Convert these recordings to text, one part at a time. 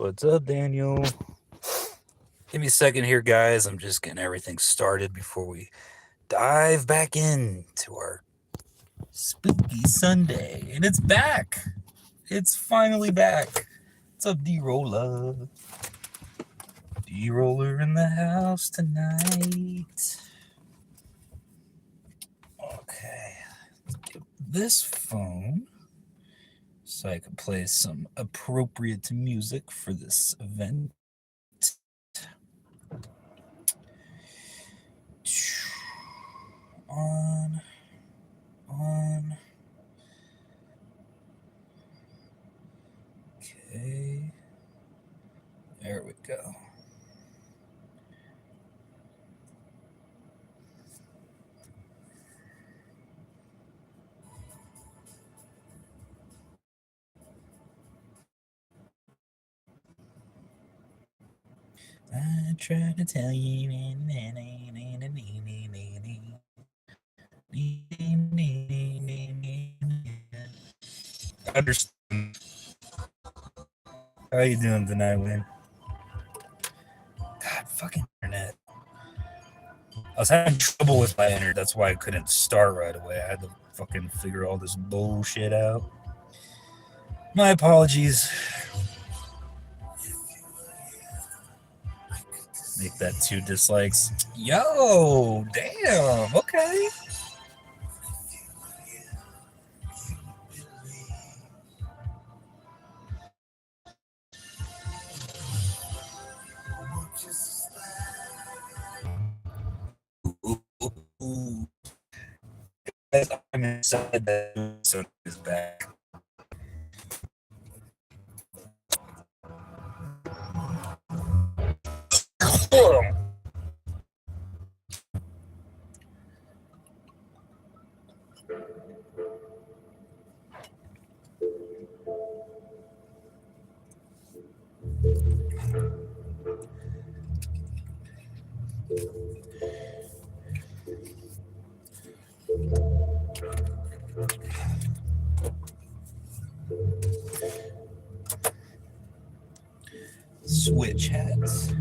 What's up, Daniel? Give me a second here, guys. I'm just getting everything started before we dive back into our spooky Sunday. And it's back. It's finally back. What's up, D-Roller? D-Roller in the house tonight. Okay. Let's get this phone so I can play some appropriate music for this event. On. Okay. There we go. I tried to tell you. Understand. How you doing tonight, Wayne? God, fucking internet. I was having trouble with my internet. That's why I couldn't start right away. I had to fucking figure all this bullshit out. My apologies. Make that 2 dislikes. Yo, damn. Okay. Ooh. I'm excited that Sony is back. Switch hats.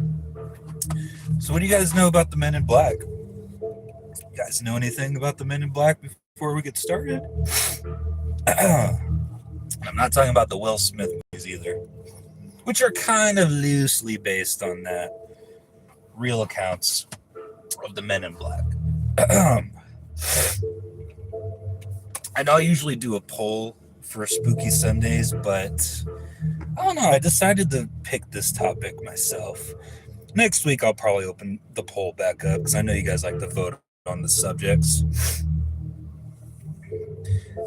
So what do you guys know about the Men in Black? You guys know anything about the Men in Black before we get started? I'm not talking about the Will Smith movies either, which are kind of loosely based on that real accounts of the Men in Black. I know I usually do a poll for Spooky Sundays, but I don't know. I decided to pick this topic myself. Next week, I'll probably open the poll back up because I know you guys like to vote on the subjects.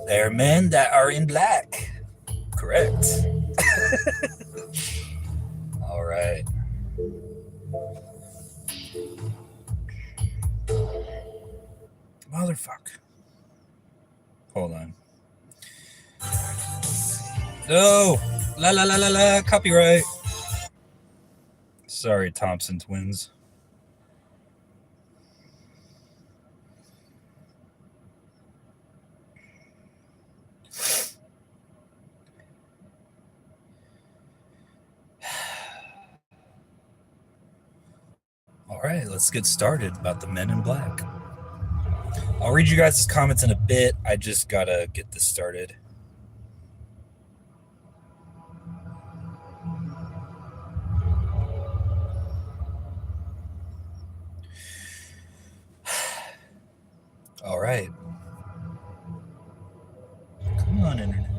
There are men that are in black. Correct. All right. Motherfucker. Hold on. No. La. Copyright. Sorry, Thompson twins. All right, let's get started about the Men in Black. I'll read you guys' comments in a bit. I just gotta get this started. All right. Come on, internet.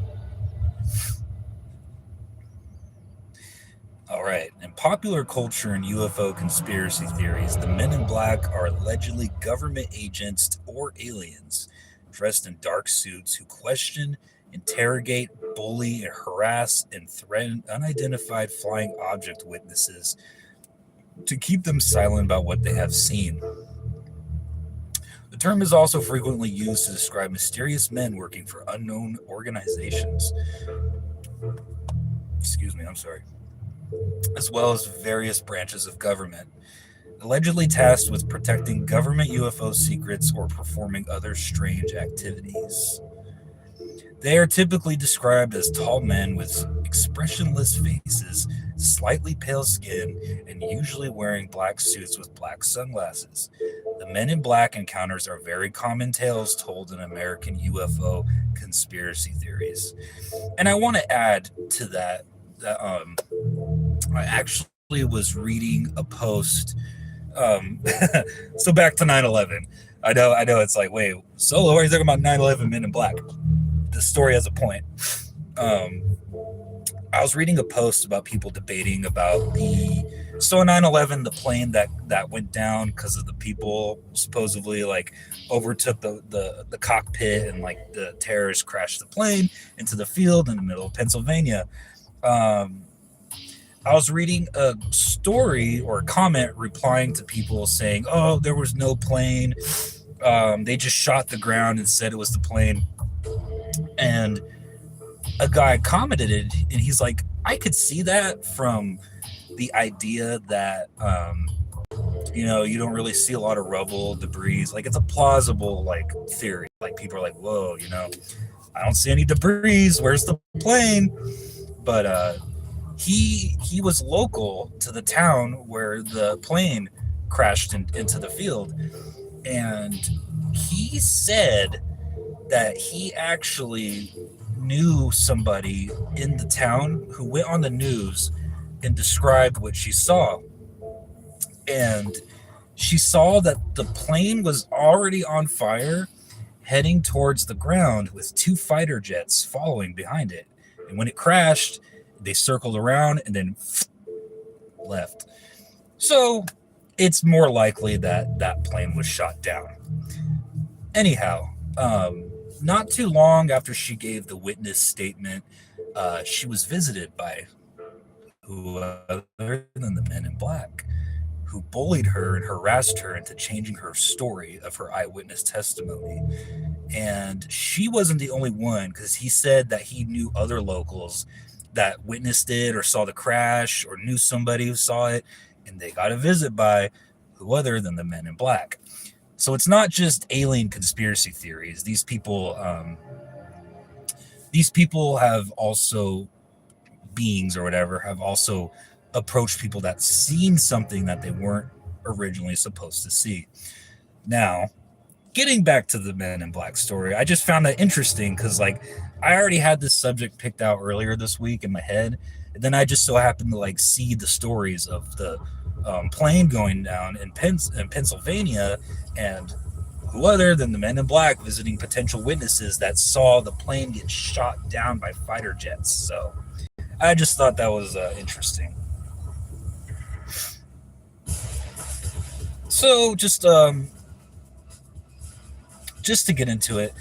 All right. In popular culture and UFO conspiracy theories, the Men in Black are allegedly government agents or aliens dressed in dark suits who question, interrogate, bully, harass, and threaten unidentified flying object witnesses to keep them silent about what they have seen. The term is also frequently used to describe mysterious men working for unknown organizations. Excuse me, I'm sorry. As well as various branches of government, allegedly tasked with protecting government UFO secrets or performing other strange activities. They are typically described as tall men with expressionless faces, slightly pale skin, and usually wearing black suits with black sunglasses. The Men in Black encounters are very common tales told in American UFO conspiracy theories. And I want to add to that I actually was reading a post. Um, so back to 9/11. I know. It's like, wait, Solo, why are you talking about 9/11 Men in Black? The story has a point. Um, I was reading a post about people debating about so 9/11, the plane that went down because of the people supposedly like overtook the cockpit, and like the terrorists crashed the plane into the field in the middle of Pennsylvania. Um, I was reading a story or a comment replying to people saying, "Oh, there was no plane. They just shot the ground and said it was the plane." And a guy commented it, and he's like, "I could see that from the idea that you don't really see a lot of rubble, debris. Like it's a plausible like theory. Like people are like, whoa, I don't see any debris. Where's the plane?" But he was local to the town where the plane crashed into the field, and he said that he actually knew somebody in the town who went on the news and described what she saw. And she saw that the plane was already on fire, heading towards the ground with two fighter jets following behind it. And when it crashed, they circled around and then left. So it's more likely that that plane was shot down. Anyhow, not too long after she gave the witness statement, she was visited by who other than the Men in Black, who bullied her and harassed her into changing her story of her eyewitness testimony. And she wasn't the only one, because he said that he knew other locals that witnessed it or saw the crash or knew somebody who saw it, and they got a visit by who other than the Men in Black. So it's not just alien conspiracy theories. These people have also, beings or whatever, have also approached people that seen something that they weren't originally supposed to see. Now, getting back to the Men in Black story, I just found that interesting because, like, I already had this subject picked out earlier this week in my head, and then I just so happened to like see the stories of the plane going down in Pennsylvania, and who other than the Men in Black visiting potential witnesses that saw the plane get shot down by fighter jets. So I just thought that was interesting. So just to get into it,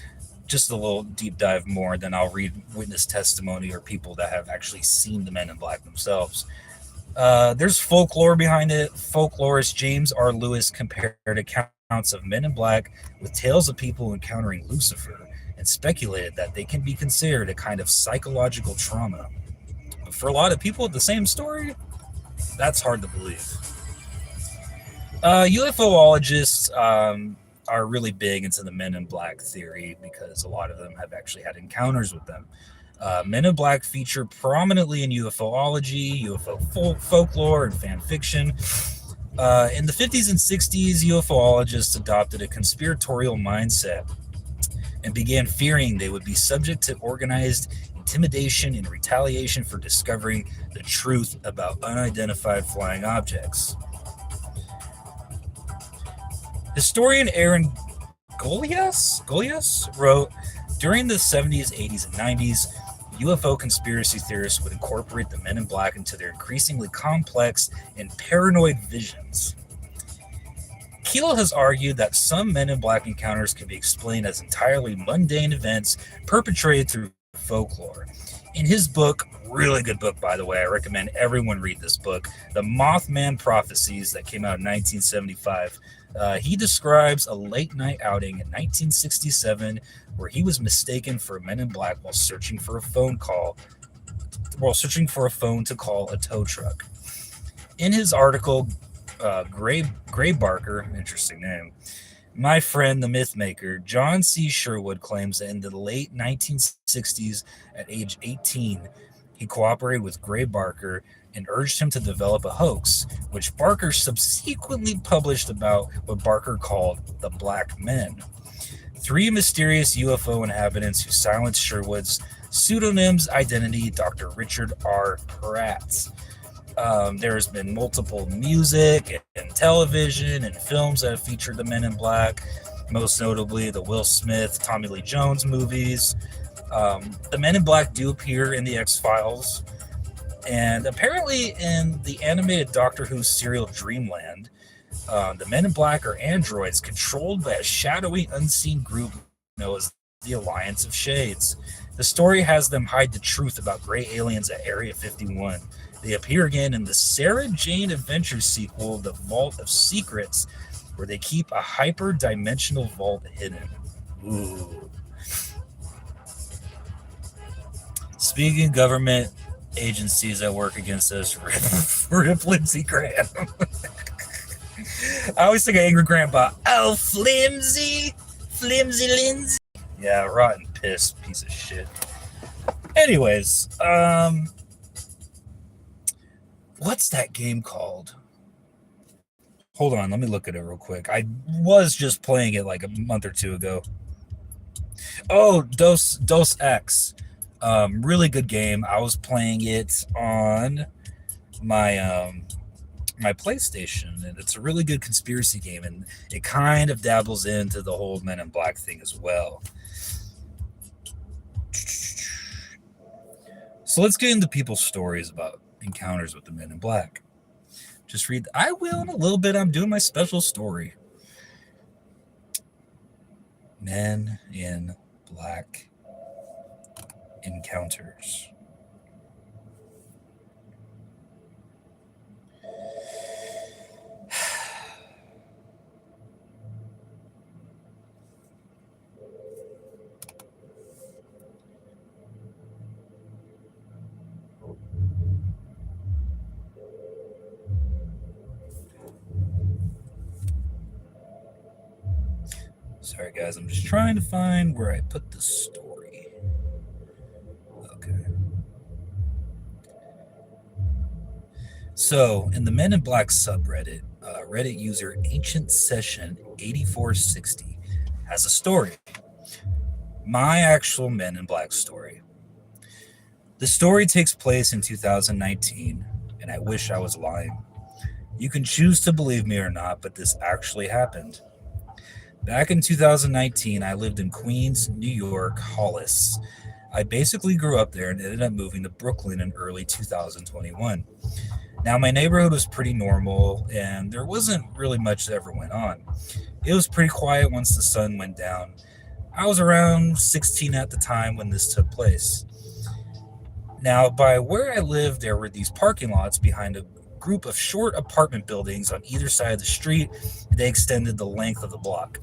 just a little deep dive more, then I'll read witness testimony or people that have actually seen the Men in Black themselves. There's folklore behind it. Folklorist James R. Lewis compared accounts of Men in Black with tales of people encountering Lucifer, and speculated that they can be considered a kind of psychological trauma. But for a lot of people, the same story, that's hard to believe. UFOologists are really big into the Men in Black theory because a lot of them have actually had encounters with them. Men in Black feature prominently in UFOlogy, UFO folklore, and fan fiction. In the 50s and 60s, UFOologists adopted a conspiratorial mindset and began fearing they would be subject to organized intimidation and retaliation for discovering the truth about unidentified flying objects. Historian Aaron Golias wrote, during the 70s, 80s, and 90s, UFO conspiracy theorists would incorporate the Men in Black into their increasingly complex and paranoid visions. Keel has argued that some Men in Black encounters can be explained as entirely mundane events perpetrated through folklore. In his book, really good book, by the way, I recommend everyone read this book, The Mothman Prophecies, that came out in 1975, he describes a late night outing in 1967 where he was mistaken for a Men in Black while searching for a phone to call a tow truck. In his article, Gray Barker, interesting name, My Friend the Mythmaker, John C. Sherwood claims that in the late 1960s, at age 18, He cooperated with Gray Barker and urged him to develop a hoax, which Barker subsequently published about what Barker called the Black Men. Three mysterious UFO inhabitants who silenced Sherwood's pseudonym's identity, Dr. Richard R. Pratt. There's been multiple music and television and films that have featured the Men in Black, most notably the Will Smith, Tommy Lee Jones movies. The Men in Black do appear in the X-Files, and apparently in the animated Doctor Who serial Dreamland, the Men in Black are androids controlled by a shadowy, unseen group known as the Alliance of Shades. The story has them hide the truth about gray aliens at Area 51. They appear again in the Sarah Jane Adventure sequel, The Vault of Secrets, where they keep a hyper-dimensional vault hidden. Ooh. Speaking of government agencies that work against us, Rip Lindsey Graham. I always think of Angry Grandpa. Oh, flimsy Lindsay. Yeah, rotten piss, piece of shit. Anyways, what's that game called? Hold on, let me look at it real quick. I was just playing it like a month or two ago. Oh, Dos Ex. Really good game. I was playing it on my my PlayStation, and it's a really good conspiracy game, and it kind of dabbles into the whole Men in Black thing as well. So let's get into people's stories about encounters with the Men in Black. Just read. I will in a little bit. I'm doing my special story. Men in Black encounters. Sorry, guys. I'm just trying to find where I put the story. Okay. So, in the Men in Black subreddit, Reddit user Ancient Session 8460 has a story. My actual Men in Black story. The story takes place in 2019, and I wish I was lying. You can choose to believe me or not, but this actually happened. Back in 2019, I lived in Queens, New York, Hollis. I basically grew up there and ended up moving to Brooklyn in early 2021. Now, my neighborhood was pretty normal, and there wasn't really much that ever went on. It was pretty quiet once the sun went down. I was around 16 at the time when this took place. Now, by where I lived, there were these parking lots behind a group of short apartment buildings on either side of the street. They extended the length of the block.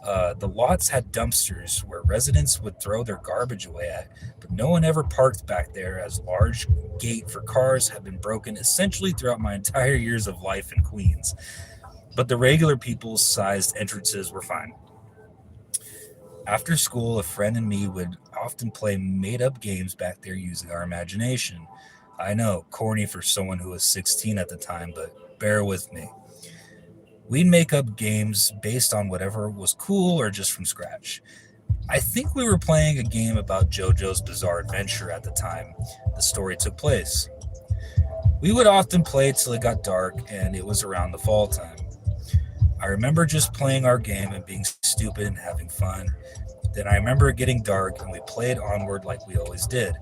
The lots had dumpsters where residents would throw their garbage away at, but no one ever parked back there, as large gate for cars had been broken essentially throughout my entire years of life in Queens. But the regular people's sized entrances were fine. After school, a friend and me would often play made-up games back there using our imagination. I know, corny for someone who was 16 at the time, but bear with me. We'd make up games based on whatever was cool or just from scratch. I think we were playing a game about JoJo's Bizarre Adventure at the time the story took place. We would often play till it got dark, and it was around the fall time. I remember just playing our game and being stupid and having fun. Then I remember it getting dark, and we played onward like we always did.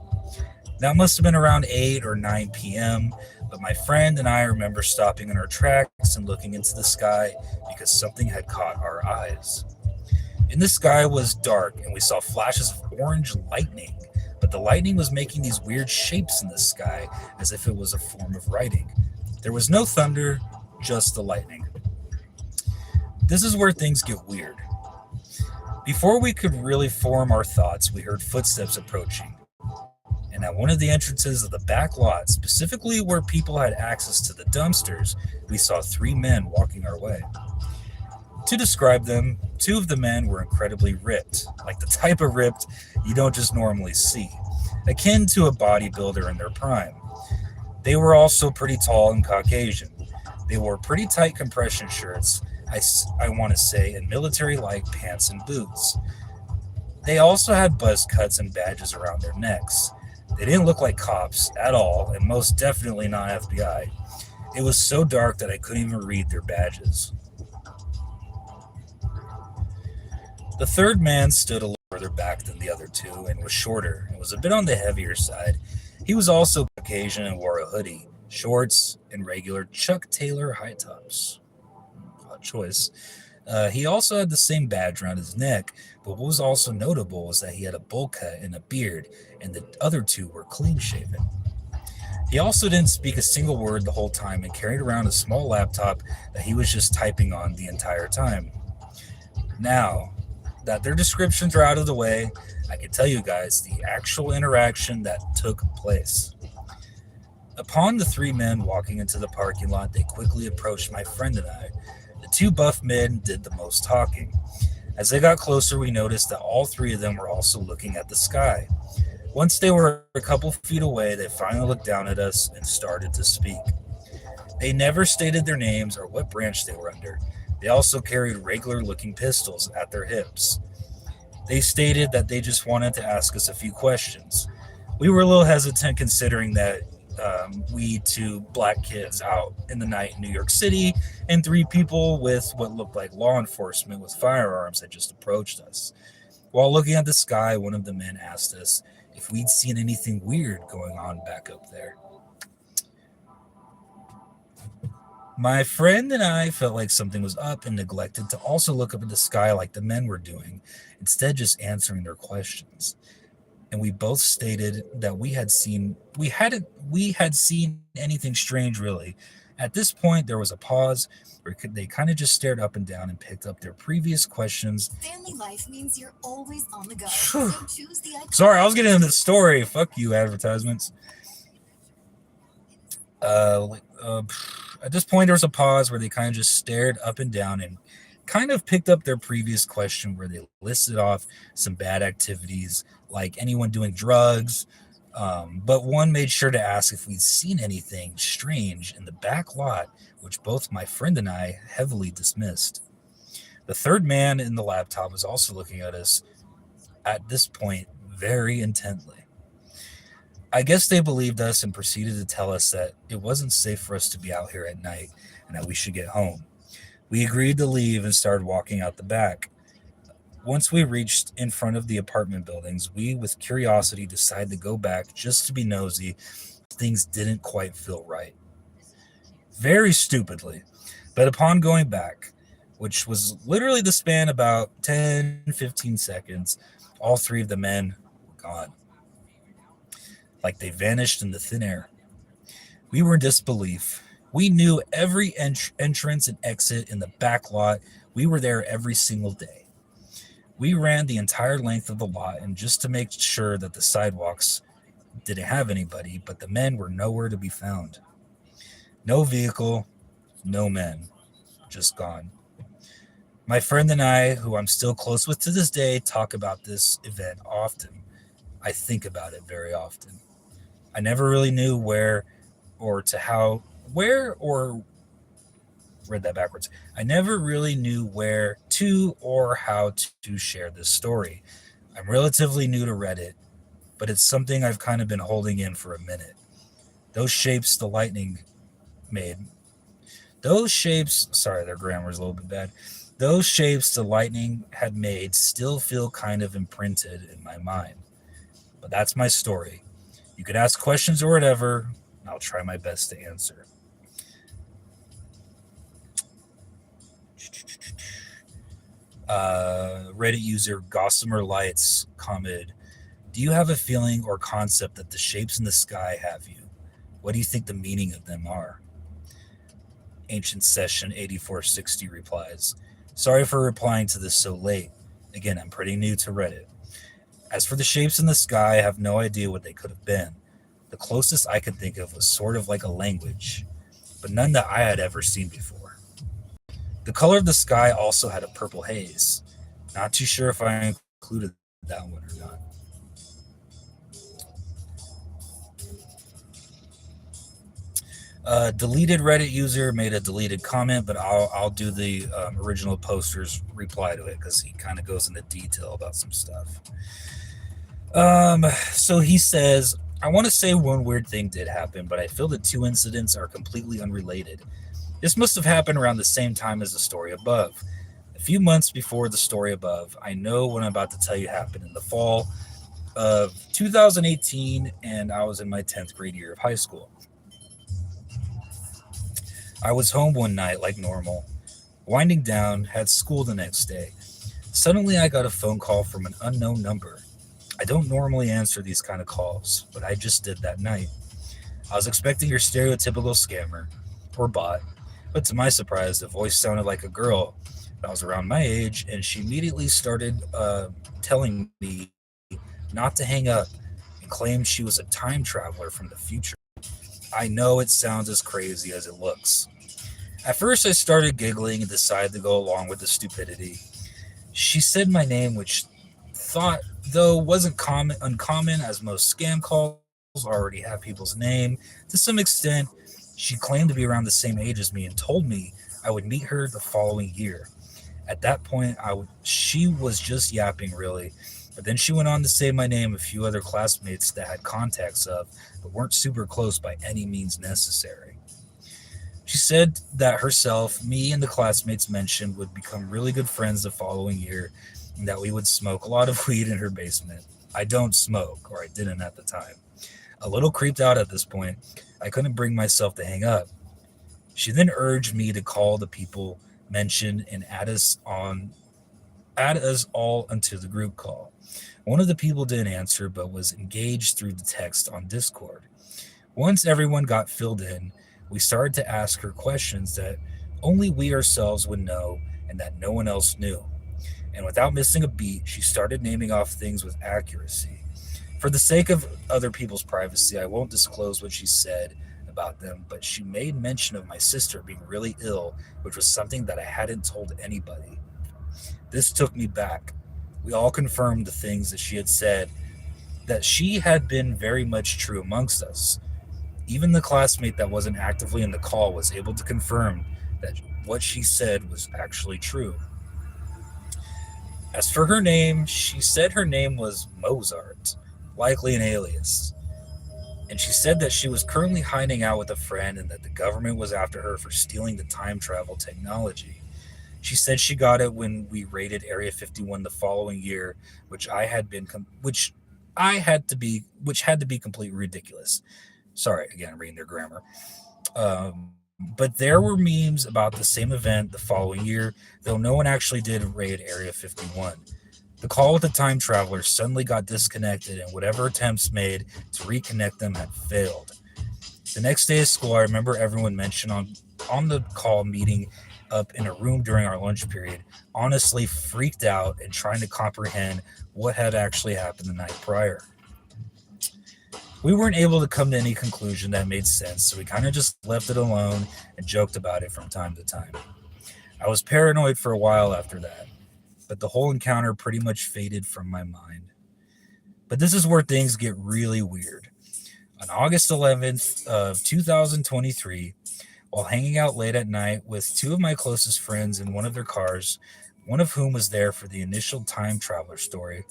Now, it must have been around 8 or 9 p.m., but my friend and I remember stopping in our tracks and looking into the sky because something had caught our eyes. In the sky was dark, and we saw flashes of orange lightning, but the lightning was making these weird shapes in the sky as if it was a form of writing. There was no thunder, just the lightning. This is where things get weird. Before we could really form our thoughts, we heard footsteps approaching. And at one of the entrances of the back lot, specifically where people had access to the dumpsters, we saw 3 men walking our way. To describe them, 2 of the men were incredibly ripped, like the type of ripped you don't just normally see. akin to a bodybuilder in their prime. They were also pretty tall and Caucasian. They wore pretty tight compression shirts, I want to say, and military like pants and boots. They also had buzz cuts and badges around their necks. They didn't look like cops at all, and most definitely not FBI. It was so dark that I couldn't even read their badges. The third man stood a little further back than the other two and was shorter and was a bit on the heavier side. He was also Caucasian and wore a hoodie, shorts, and regular Chuck Taylor high tops. Odd choice. He also had the same badge around his neck, but what was also notable was that he had a bowl cut and a beard, and the other two were clean shaven. He also didn't speak a single word the whole time and carried around a small laptop that he was just typing on the entire time. Now that their descriptions are out of the way, I can tell you guys the actual interaction that took place. Upon the three men walking into the parking lot, they quickly approached my friend and I. The two buff men did the most talking. As they got closer, we noticed that all three of them were also looking at the sky. Once they were a couple feet away, they finally looked down at us and started to speak. They never stated their names or what branch they were under. They also carried regular looking pistols at their hips. They stated that they just wanted to ask us a few questions. We were a little hesitant considering that we two black kids out in the night in New York City and three people with what looked like law enforcement with firearms had just approached us. While looking at the sky, one of the men asked us if we'd seen anything weird going on back up there. My friend and I felt like something was up and neglected to also look up at the sky like the men were doing, instead just answering their questions. And we both stated that we had seen anything strange really. At this point there was a pause where they kind of just stared up and down and picked up their previous questions. Family life means you're always on the go. So choose the Sorry, I was getting into the story. Fuck you, advertisements. Uh, uh, at this point, there was a pause where they kind of just stared up and down and kind of picked up their previous question where they listed off some bad activities like anyone doing drugs. But one made sure to ask if we'd seen anything strange in the back lot, which both my friend and I heavily dismissed. The third man in the laptop was also looking at us at this point very intently. I guess they believed us and proceeded to tell us that it wasn't safe for us to be out here at night and that we should get home. We agreed to leave and started walking out the back. Once we reached in front of the apartment buildings, we, with curiosity, decided to go back just to be nosy. Things didn't quite feel right. Very stupidly. But upon going back, which was literally the span about 10, 15 seconds, all three of the men were gone. Like they vanished into thin air. We were in disbelief. We knew every entrance and exit in the back lot. We were there every single day. We ran the entire length of the lot and just to make sure that the sidewalks didn't have anybody, but the men were nowhere to be found. No vehicle, no men, just gone. My friend and I, who I'm still close with to this day, talk about this event often. I think about it very often. I never really knew where or read that backwards. I never really knew where to or how to share this story. I'm relatively new to Reddit, but it's something I've kind of been holding in for a minute. Those shapes the lightning made. Those shapes, sorry, their grammar's a little bit bad. Those shapes the lightning had made still feel kind of imprinted in my mind. But that's my story. You could ask questions or whatever, and I'll try my best to answer. Reddit user Gossamer Lights commented, do you have a feeling or concept that the shapes in the sky have you? What do you think the meaning of them are? Ancient Session 8460 replies, sorry for replying to this so late. Again, I'm pretty new to Reddit. As for the shapes in the sky, I have no idea what they could have been. The closest I could think of was sort of like a language, but none that I had ever seen before. The color of the sky also had a purple haze. Not too sure if I included that one or not. Deleted Reddit user made a deleted comment, but I'll do the original poster's reply to it because he kind of goes into detail about some stuff. So he says, I want to say one weird thing did happen, but I feel the two incidents are completely unrelated. This must have happened around the same time as the story above. A few months before the story above, I know what I'm about to tell you happened in the fall of 2018, and I was in my 10th grade year of high school. I was home one night like normal, winding down, had school the next day. Suddenly, I got a phone call from an unknown number. I don't normally answer these kind of calls, but I just did that night. I was expecting your stereotypical scammer or bot, but to my surprise, the voice sounded like a girl that was around my age, and she immediately started telling me not to hang up and claimed she was a time traveler from the future. I know it sounds as crazy as it looks. At first, I started giggling and decided to go along with the stupidity. She said my name, which thought though wasn't uncommon as most scam calls already have people's name. To some extent, she claimed to be around the same age as me and told me I would meet her the following year. At that point, she was just yapping really, but then she went on to say my name, a few other classmates that had contacts of, but weren't super close by any means necessary. She said that herself, me, and the classmates mentioned would become really good friends the following year and that we would smoke a lot of weed in her basement. I don't smoke, or I didn't at the time. A little creeped out at this point, I couldn't bring myself to hang up. She then urged me to call the people mentioned and add us all onto the group call. One of the people didn't answer but was engaged through the text on Discord. Once everyone got filled in, we started to ask her questions that only we ourselves would know and that no one else knew. And without missing a beat, she started naming off things with accuracy. For the sake of other people's privacy, I won't disclose what she said about them, but she made mention of my sister being really ill, which was something that I hadn't told anybody. This took me back. We all confirmed the things that she had said, that she had been very much true amongst us. Even the classmate that wasn't actively in the call was able to confirm that what she said was actually true. As for her name, she said her name was Mozart, likely an alias. And she said that she was currently hiding out with a friend and that the government was after her for stealing the time travel technology. She said she got it when we raided Area 51 the following year, which had to be completely ridiculous. Sorry, again, I'm reading their grammar. But there were memes about the same event the following year, though no one actually did raid Area 51. The call with the time travelers suddenly got disconnected, and whatever attempts made to reconnect them had failed. The next day of school, I remember everyone mentioned on the call meeting up in a room during our lunch period, honestly freaked out and trying to comprehend what had actually happened the night prior. We weren't able to come to any conclusion that made sense, so we kind of just left it alone and joked about it from time to time. I was paranoid for a while after that, but the whole encounter pretty much faded from my mind. But this is where things get really weird. On August 11th of 2023, while hanging out late at night with two of my closest friends in one of their cars, one of whom was there for the initial time traveler story,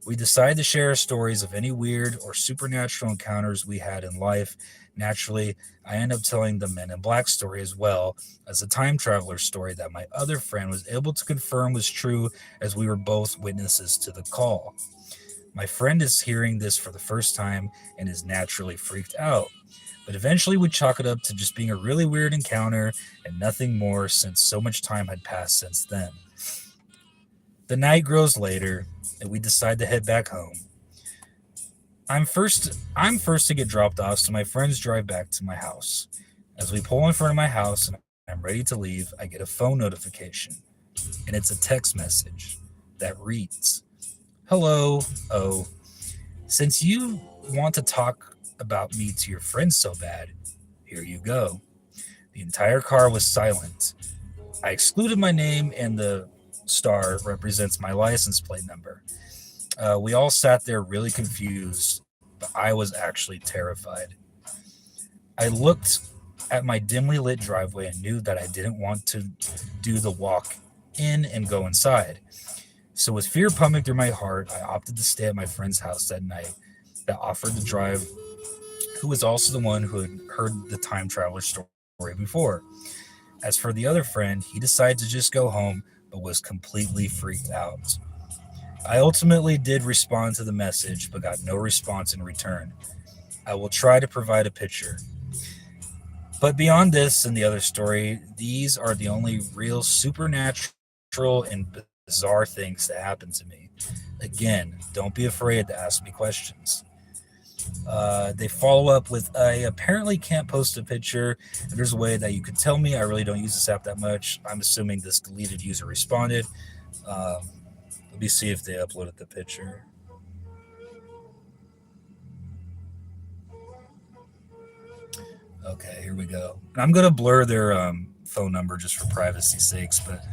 we decided to share our stories of any weird or supernatural encounters we had in life. Naturally, I end up telling the Men in Black story as well as the time traveler story that my other friend was able to confirm was true as we were both witnesses to the call. My friend is hearing this for the first time and is naturally freaked out. But eventually we chalk it up to just being a really weird encounter and nothing more since so much time had passed since then. The night grows later and we decide to head back home. I'm first to get dropped off, so my friends drive back to my house. As we pull in front of my house and I'm ready to leave, I get a phone notification. And it's a text message that reads, Hello, oh, since you want to talk about me to your friends so bad, here you go. The entire car was silent. I excluded my name and the star represents my license plate number. We all sat there really confused, but I was actually terrified. I looked at my dimly lit driveway and knew that I didn't want to do the walk in and go inside. So, with fear pumping through my heart, I opted to stay at my friend's house that night that offered to drive, who was also the one who had heard the time traveler story before. As for the other friend, he decided to just go home but was completely freaked out. I ultimately did respond to the message but got no response in return. I will try to provide a picture. But beyond this and the other story, these are the only real supernatural and bizarre things that happen to me. Again, don't be afraid to ask me questions. They follow up with, I apparently can't post a picture. If there's a way that you could tell me, I really don't use this app that much. I'm assuming this deleted user responded. Um, Let me see if they uploaded the picture. Okay, here we go. I'm going to blur their phone number just for privacy sakes, but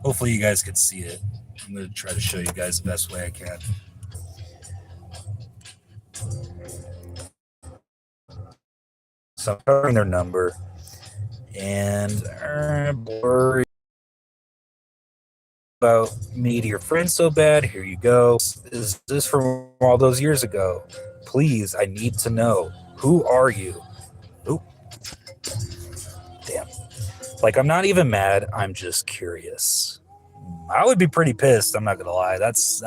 hopefully you guys can see it. I'm going to try to show you guys the best way I can. So I'm covering their number and blur about me to your friends so bad. Here you go. Is this from all those years ago? Please, I need to know. Who are you? Oop. Damn. Like, I'm not even mad. I'm just curious. I would be pretty pissed. I'm not gonna lie. That's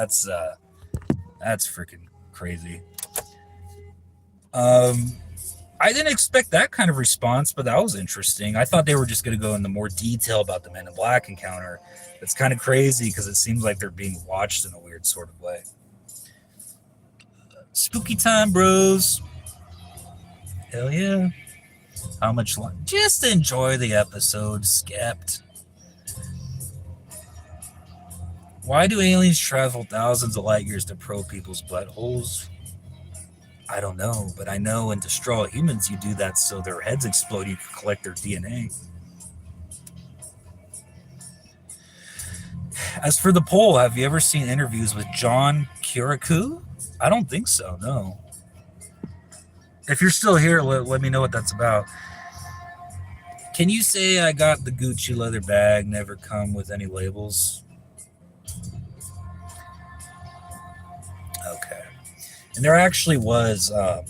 freaking crazy. I didn't expect that kind of response, but that was interesting. I thought they were just going to go into more detail about the Men in Black encounter. It's kind of crazy because it seems like they're being watched in a weird sort of way. Spooky time, bros. Hell yeah. How much longer? Just enjoy the episode, Skept. Why do aliens travel thousands of light years to probe people's buttholes? I don't know, but I know in Destroy Humans you do that so their heads explode, you can collect their DNA. As for the poll, have you ever seen interviews with John Kirikou? I don't think so, no. If you're still here, let me know what that's about. Can you say I got the Gucci leather bag, never come with any labels? Okay. And there actually was, I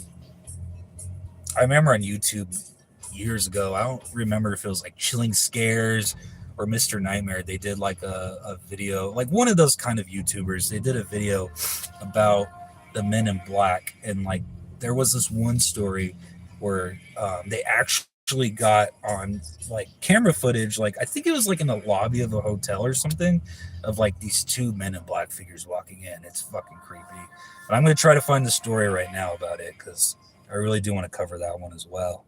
remember on YouTube years ago, I don't remember if it was like Chilling Scares or Mr. Nightmare. They did like a video, like one of those kind of YouTubers. They did a video about the Men in Black. And like there was this one story where they actually got on like camera footage, like I think it was like in the lobby of a hotel or something, of like these two Men in Black figures walking in. It's fucking creepy. But I'm going to try to find the story right now about it because I really do want to cover that one as well.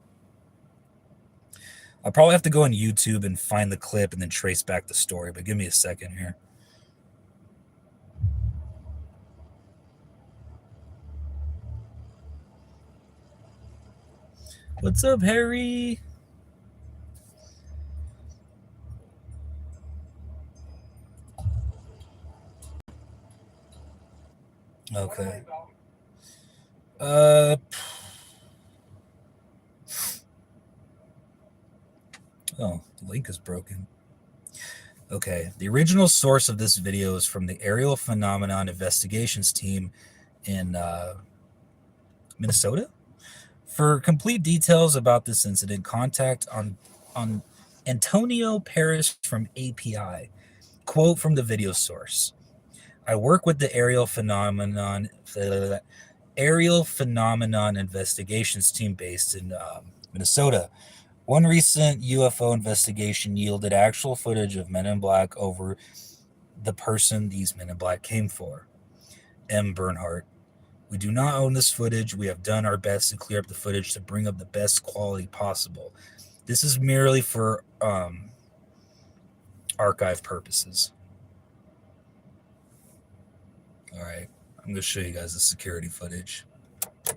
I'll probably have to go on YouTube and find the clip and then trace back the story, but give me a second here. What's up, Harry? Okay. Oh, the link is broken. Okay. The original source of this video is from the Aerial Phenomenon Investigations team in Minnesota. For complete details about this incident, contact on Antonio Paris from API. Quote from the video source. I work with the Aerial Phenomenon Investigations team based in Minnesota. One recent UFO investigation yielded actual footage of Men in Black over the person these Men in Black came for. M. Bernhardt. We do not own this footage. We have done our best to clear up the footage to bring up the best quality possible. This is merely for archive purposes. All right, I'm going to show you guys the security footage. If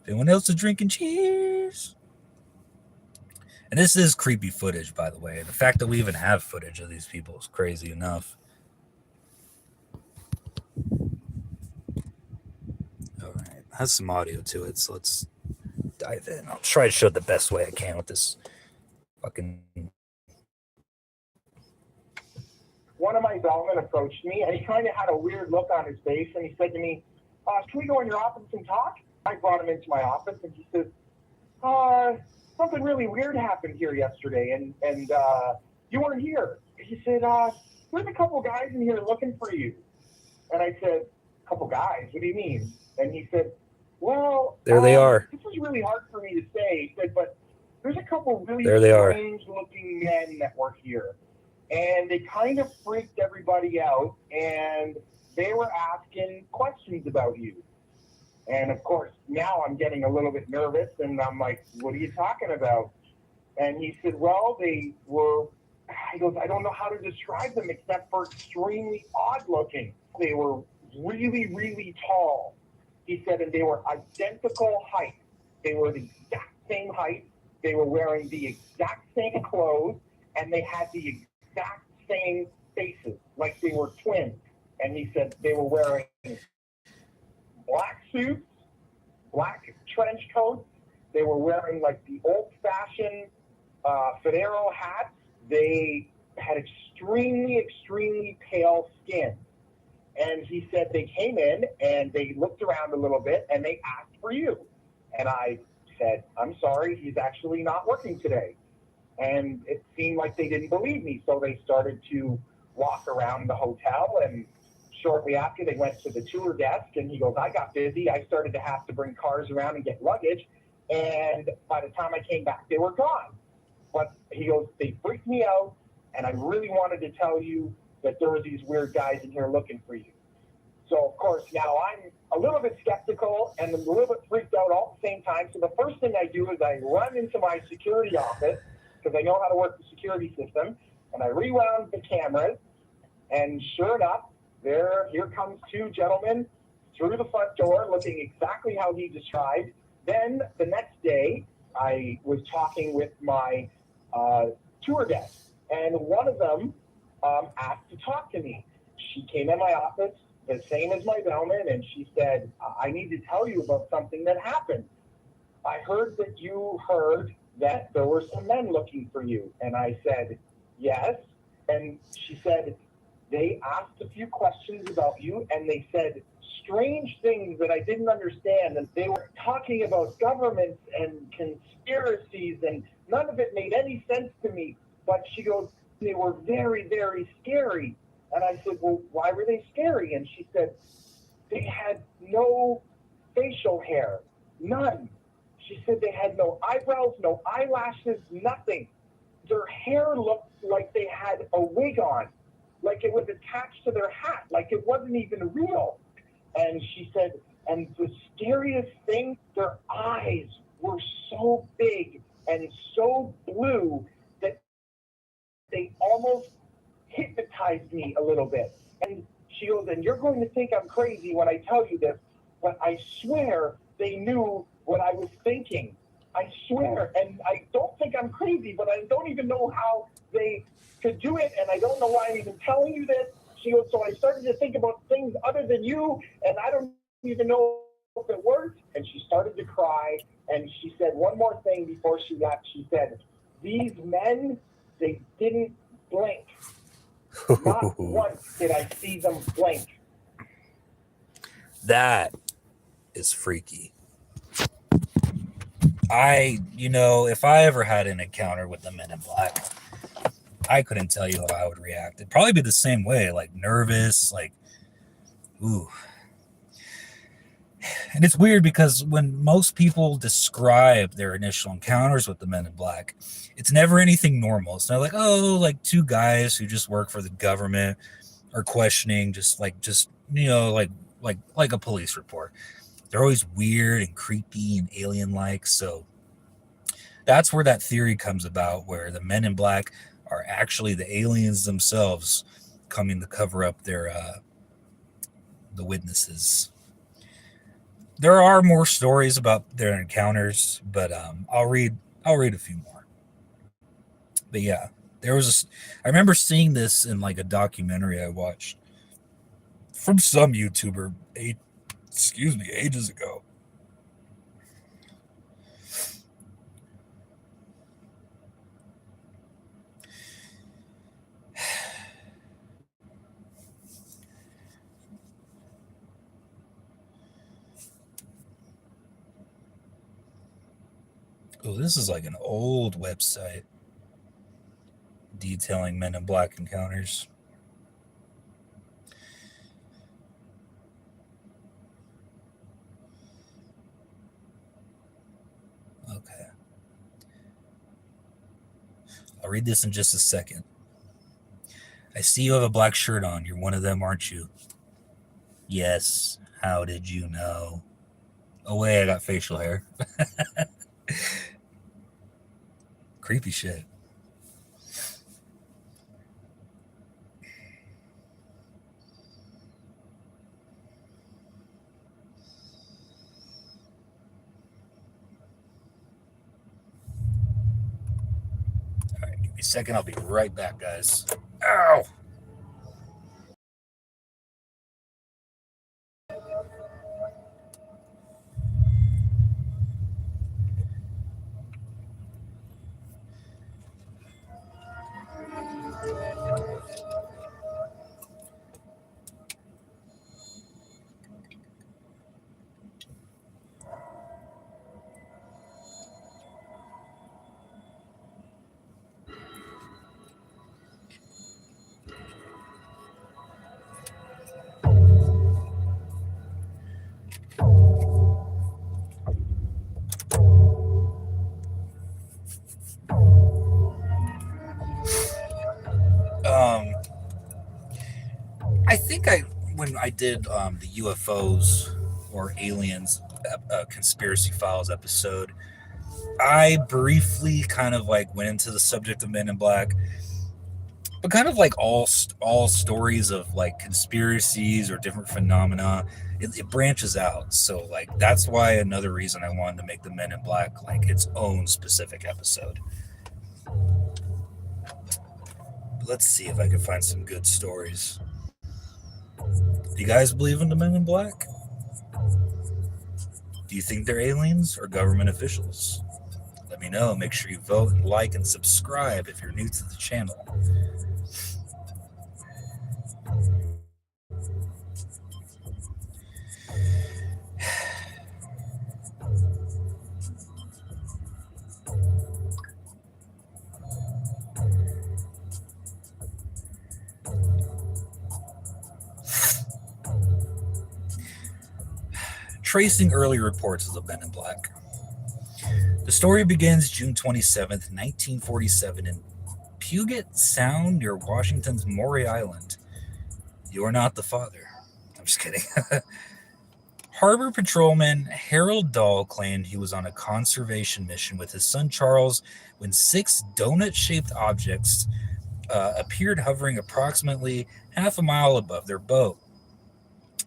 anyone else is drinking, cheers. And this is creepy footage, by the way. The fact that we even have footage of these people is crazy enough. All right, has some audio to it, so let's dive in. I'll try to show it the best way I can with this fucking. One of my bellmen approached me, and he kind of had a weird look on his face, and he said to me, can we go in your office and talk? I brought him into my office, and he says, something really weird happened here yesterday, and you weren't here. He said, there's a couple guys in here looking for you. And I said, couple guys? What do you mean? And he said, well, there they are. This is really hard for me to say. He said, but there's a couple really strange-looking men that work here. And they kind of freaked everybody out, and they were asking questions about you. And, of course, now I'm getting a little bit nervous, and I'm like, what are you talking about? And he said, well, he goes, I don't know how to describe them except for extremely odd-looking. They were really, really tall. He said, and they were identical height. They were the exact same height. They were wearing the exact same clothes, and they had the exact same faces, like they were twins. And he said they were wearing black suits, black trench coats. They were wearing like the old-fashioned Federo hats. They had extremely, extremely pale skin. And he said they came in and they looked around a little bit and they asked for you. And I said, I'm sorry, he's actually not working today. And it seemed like they didn't believe me. So they started to walk around the hotel, and shortly after they went to the tour desk, and he goes, I got busy. I started to have to bring cars around and get luggage. And by the time I came back, they were gone. But he goes, they freaked me out, and I really wanted to tell you that there were these weird guys in here looking for you. So, of course, now I'm a little bit skeptical and a little bit freaked out all at the same time. So the first thing I do is I run into my security office, because I know how to work the security system, and I rewound the cameras, and sure enough, here comes two gentlemen through the front door looking exactly how he described. Then the next day, I was talking with my tour desk, and one of them asked to talk to me. She came in my office, the same as my bellman, and she said, I need to tell you about something that happened. I heard that you heard that there were some men looking for you. And I said, yes. And she said, they asked a few questions about you, and they said strange things that I didn't understand. And they were talking about governments and conspiracies, and none of it made any sense to me. But she goes, they were very, very scary. And I said, well, why were they scary? And she said, they had no facial hair, none. She said they had no eyebrows, no eyelashes, nothing. Their hair looked like they had a wig on, like it was attached to their hat, like it wasn't even real. And she said, and the scariest thing, their eyes were so big and so blue that they almost hypnotized me a little bit. And she goes, and you're going to think I'm crazy when I tell you this, but I swear they knew what I was thinking. I swear. And I don't think I'm crazy, but I don't even know how they could do it, and I don't know why I'm even telling you this. She goes, so I started to think about things other than you, and I don't even know if it worked. And she started to cry, and she said one more thing before she left. She said, these men, they didn't blink. Not once did I see them blink. That is freaky. If I ever had an encounter with the Men in Black, I couldn't tell you how I would react. It'd probably be the same way, like nervous, like, ooh. And it's weird because when most people describe their initial encounters with the Men in Black, it's never anything normal. It's not like, oh, like two guys who just work for the government are questioning, just like a police report. They're always weird and creepy and alien-like. So that's where that theory comes about, where the Men in Black are actually the aliens themselves coming to cover up the witnesses. There are more stories about their encounters, but I'll read a few more. But yeah, I remember seeing this in like a documentary I watched from some YouTuber ages ago. Oh, this is like an old website detailing Men in Black encounters. Okay. I'll read this in just a second. I see you have a black shirt on. You're one of them, aren't you? Yes. How did you know? Oh, wait, I got facial hair. Creepy shit. All right, give me a second. I'll be right back, guys. Ow! I think when I did the UFOs or aliens conspiracy files episode, I briefly kind of like went into the subject of Men in Black, but kind of like all stories of like conspiracies or different phenomena, it branches out. So like that's why another reason I wanted to make the Men in Black like its own specific episode. Let's see if I can find some good stories. Do you guys believe in the Men in Black? Do you think they're aliens or government officials? Let me know. Make sure you vote and like and subscribe if you're new to the channel. Tracing early reports of the Men in Black. The story begins June 27th, 1947 in Puget Sound near Washington's Maury Island. You're not the father. I'm just kidding. Harbor Patrolman Harold Dahl claimed he was on a conservation mission with his son Charles when 6 donut-shaped objects appeared hovering approximately half a mile above their boat.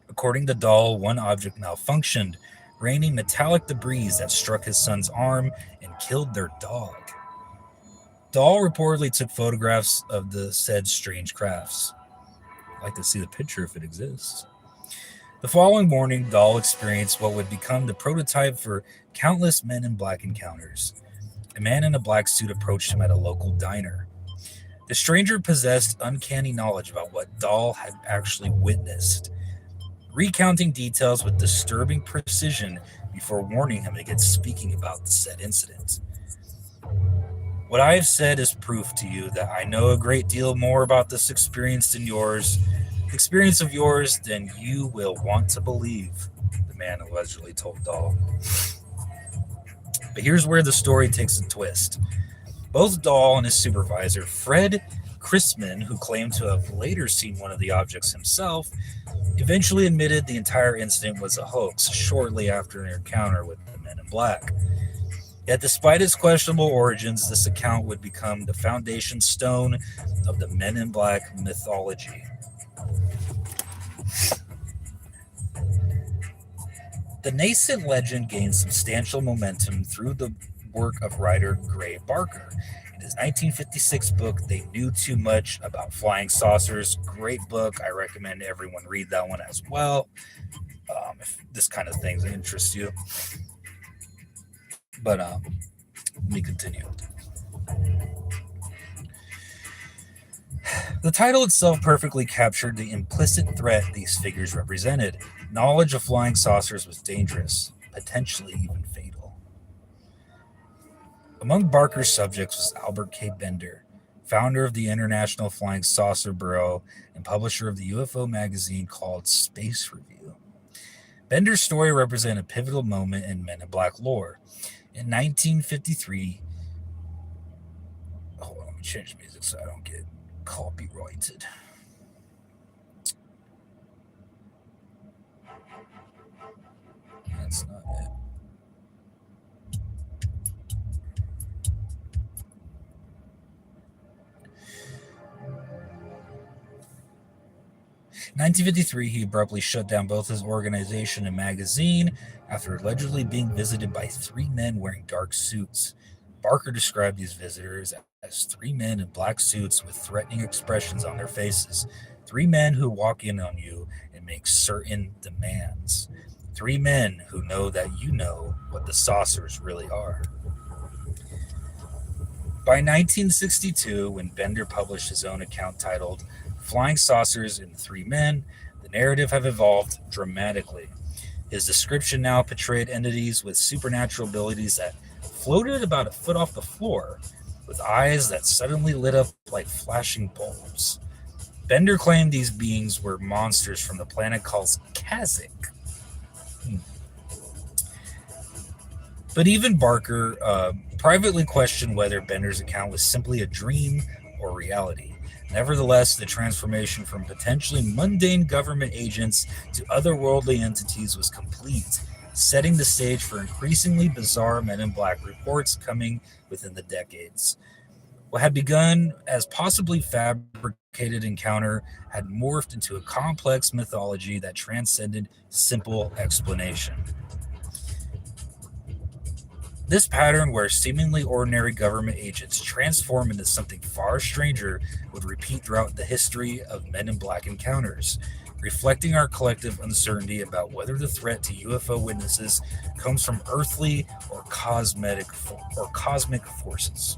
According to Dahl, one object malfunctioned, raining metallic debris that struck his son's arm and killed their dog. Dahl reportedly took photographs of the said strange crafts. I'd like to see the picture if it exists. The following morning, Dahl experienced what would become the prototype for countless Men in Black encounters. A man in a black suit approached him at a local diner. The stranger possessed uncanny knowledge about what Dahl had actually witnessed, recounting details with disturbing precision before warning him against speaking about the said incident. What I have said is proof to you that I know a great deal more about this experience of yours than you will want to believe, the man allegedly told Dahl. But here's where the story takes a twist. Both Dahl and his supervisor, Fred Chrisman, who claimed to have later seen one of the objects himself, eventually admitted the entire incident was a hoax shortly after an encounter with the Men in Black. Yet despite its questionable origins, this account would become the foundation stone of the Men in Black mythology. The nascent legend gained substantial momentum through the work of writer Gray Barker. In his 1956 book, They Knew Too Much About Flying Saucers. Great book. I recommend everyone read that one as well, if this kind of thing interests you. But let me continue. The title itself perfectly captured the implicit threat these figures represented. Knowledge of flying saucers was dangerous, potentially even fatal. Among Barker's subjects was Albert K. Bender, founder of the International Flying Saucer Bureau and publisher of the UFO magazine called Space Review. Bender's story represented a pivotal moment in Men in Black lore. In 1953, hold on, let me change the music so I don't get copyrighted. That's not it. In 1953, he abruptly shut down both his organization and magazine after allegedly being visited by 3 men wearing dark suits. Barker described these visitors as 3 men in black suits with threatening expressions on their faces. 3 men who walk in on you and make certain demands. 3 men who know that you know what the saucers really are. By 1962, when Bender published his own account titled Flying Saucers and 3 Men, the narrative have evolved dramatically. His description now portrayed entities with supernatural abilities that floated about a foot off the floor, with eyes that suddenly lit up like flashing bulbs. Bender claimed these beings were monsters from the planet called Kashyyyk. But even Barker privately questioned whether Bender's account was simply a dream or reality. Nevertheless, the transformation from potentially mundane government agents to otherworldly entities was complete, setting the stage for increasingly bizarre Men in Black reports coming within the decades. What had begun as possibly fabricated encounter had morphed into a complex mythology that transcended simple explanation. This pattern, where seemingly ordinary government agents transform into something far stranger, would repeat throughout the history of Men in Black encounters, reflecting our collective uncertainty about whether the threat to UFO witnesses comes from earthly or cosmic forces.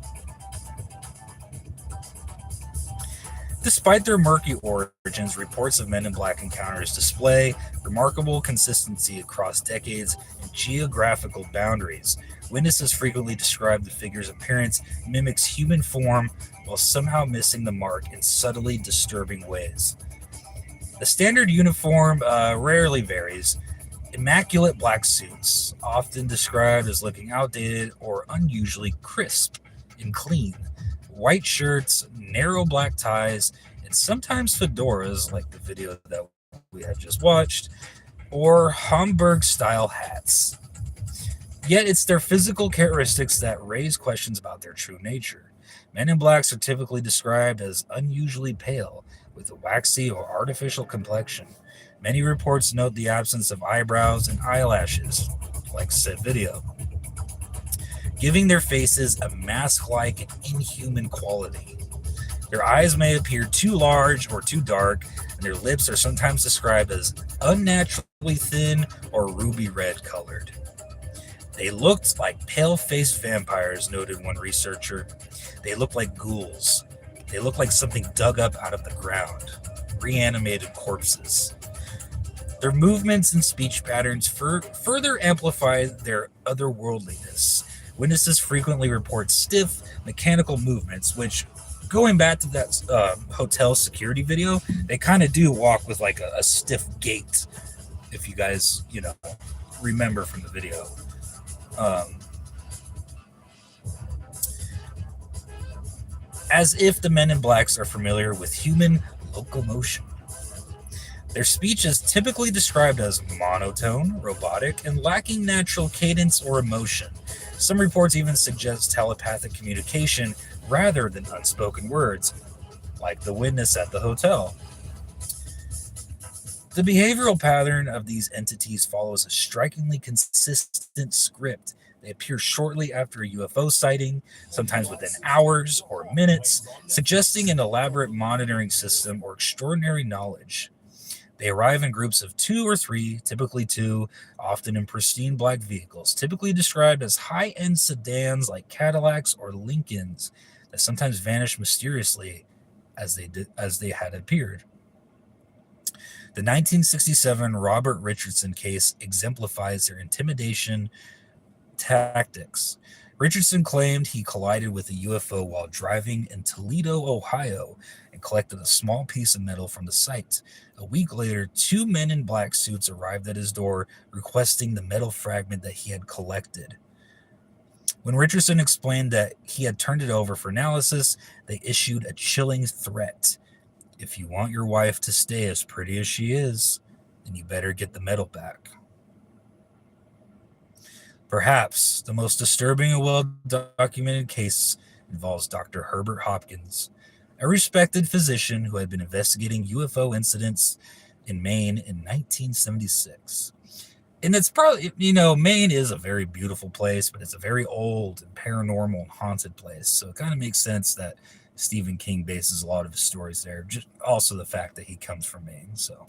Despite their murky origins, reports of Men in Black encounters display remarkable consistency across decades and geographical boundaries. Witnesses frequently describe the figure's appearance mimics human form while somehow missing the mark in subtly disturbing ways. The standard uniform rarely varies. Immaculate black suits, often described as looking outdated or unusually crisp and clean. White shirts, narrow black ties, and sometimes fedoras, like the video that we had just watched, or Homburg-style hats. Yet it's their physical characteristics that raise questions about their true nature. Men in Blacks are typically described as unusually pale, with a waxy or artificial complexion. Many reports note the absence of eyebrows and eyelashes, like said video, giving their faces a mask-like and inhuman quality. Their eyes may appear too large or too dark, and their lips are sometimes described as unnaturally thin or ruby red colored. They looked like pale-faced vampires, noted one researcher. They look like ghouls. They look like something dug up out of the ground, reanimated corpses. Their movements and speech patterns further amplify their otherworldliness. Witnesses frequently report stiff, mechanical movements, which, going back to that hotel security video, they kind of do walk with like a stiff gait, if you guys, remember from the video. As if the Men in Blacks are familiar with human locomotion. Their speech is typically described as monotone, robotic, and lacking natural cadence or emotion. Some reports even suggest telepathic communication rather than unspoken words, like the witness at the hotel. The behavioral pattern of these entities follows a strikingly consistent script. They appear shortly after a UFO sighting, sometimes within hours or minutes, suggesting an elaborate monitoring system or extraordinary knowledge. They arrive in groups of 2 or 3, typically 2, often in pristine black vehicles, typically described as high-end sedans like Cadillacs or Lincolns that sometimes vanish mysteriously as they had appeared. The 1967 Robert Richardson case exemplifies their intimidation tactics. Richardson claimed he collided with a UFO while driving in Toledo, Ohio, and collected a small piece of metal from the site. A week later, 2 men in black suits arrived at his door requesting the metal fragment that he had collected. When Richardson explained that he had turned it over for analysis, they issued a chilling threat. If you want your wife to stay as pretty as she is, then you better get the metal back. Perhaps the most disturbing and well-documented case involves Dr. Herbert Hopkins, a respected physician who had been investigating UFO incidents in Maine in 1976. And it's probably, Maine is a very beautiful place, but it's a very old and paranormal and haunted place. So it kind of makes sense that Stephen King bases a lot of his stories there. Just also the fact that he comes from Maine. So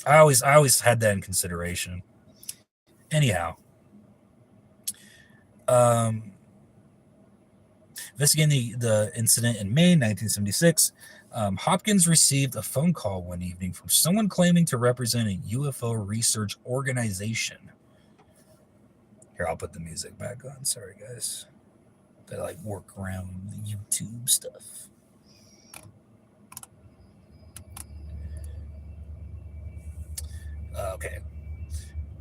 I always had that in consideration. Anyhow, investigating the incident in May 1976, Hopkins received a phone call one evening from someone claiming to represent a UFO research organization. Here, I'll put the music back on. Sorry, guys. I work around the YouTube stuff. Okay.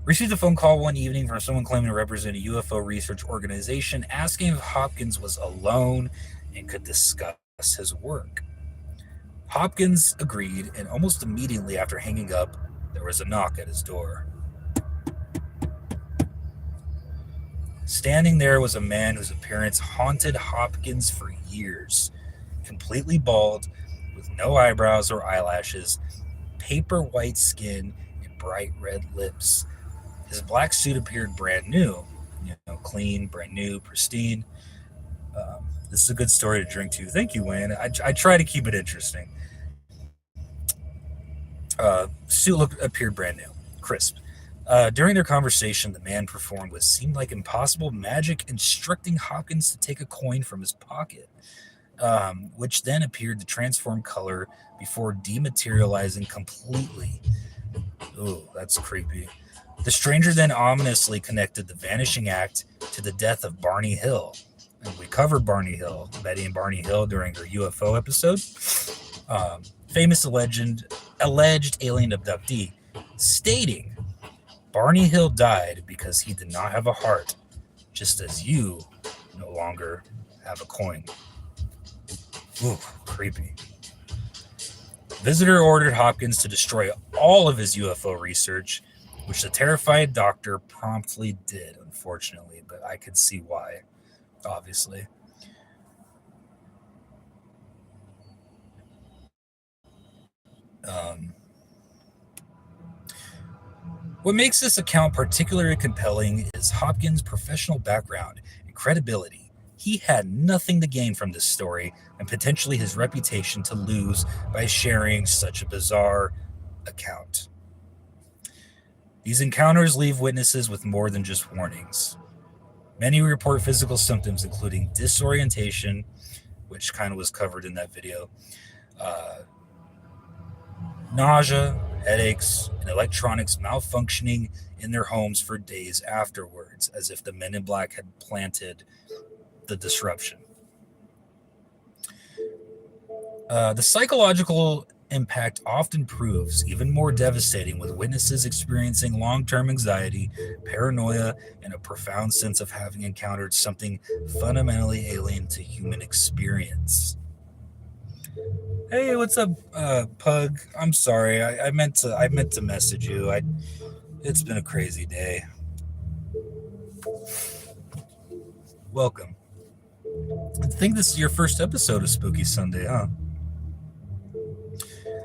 Received a phone call one evening from someone claiming to represent a UFO research organization, asking if Hopkins was alone and could discuss his work. Hopkins agreed, and almost immediately after hanging up, there was a knock at his door. Standing there was a man whose appearance haunted Hopkins for years. Completely bald, with no eyebrows or eyelashes, paper white skin, and bright red lips. His black suit appeared brand new, clean, brand new, pristine. This is a good story to drink to. Thank you, Wayne. I try to keep it interesting. Suit appeared brand new, crisp. During their conversation, the man performed what seemed like impossible magic, instructing Hopkins to take a coin from his pocket, which then appeared to transform color before dematerializing completely. Ooh, that's creepy. The stranger then ominously connected the vanishing act to the death of Barney Hill. And we covered Barney Hill, Betty and Barney Hill, during our UFO episode. Famous alleged alien abductee, stating, Barney Hill died because he did not have a heart, just as you no longer have a coin. Ooh, creepy. Visitor ordered Hopkins to destroy all of his UFO research, which the terrified doctor promptly did, unfortunately, but I could see why, obviously. What makes this account particularly compelling is Hopkins' professional background and credibility. He had nothing to gain from this story and potentially his reputation to lose by sharing such a bizarre account. These encounters leave witnesses with more than just warnings. Many report physical symptoms, including disorientation, which kind of was covered in that video, nausea, headaches, and electronics malfunctioning in their homes for days afterwards, as if the men in black had planted the disruption. The psychological impact often proves even more devastating, with witnesses experiencing long-term anxiety, paranoia, and a profound sense of having encountered something fundamentally alien to human experience. Hey, what's up, Pug? I'm sorry. I meant to message you. It's been a crazy day. Welcome. I think this is your first episode of Spooky Sunday, huh?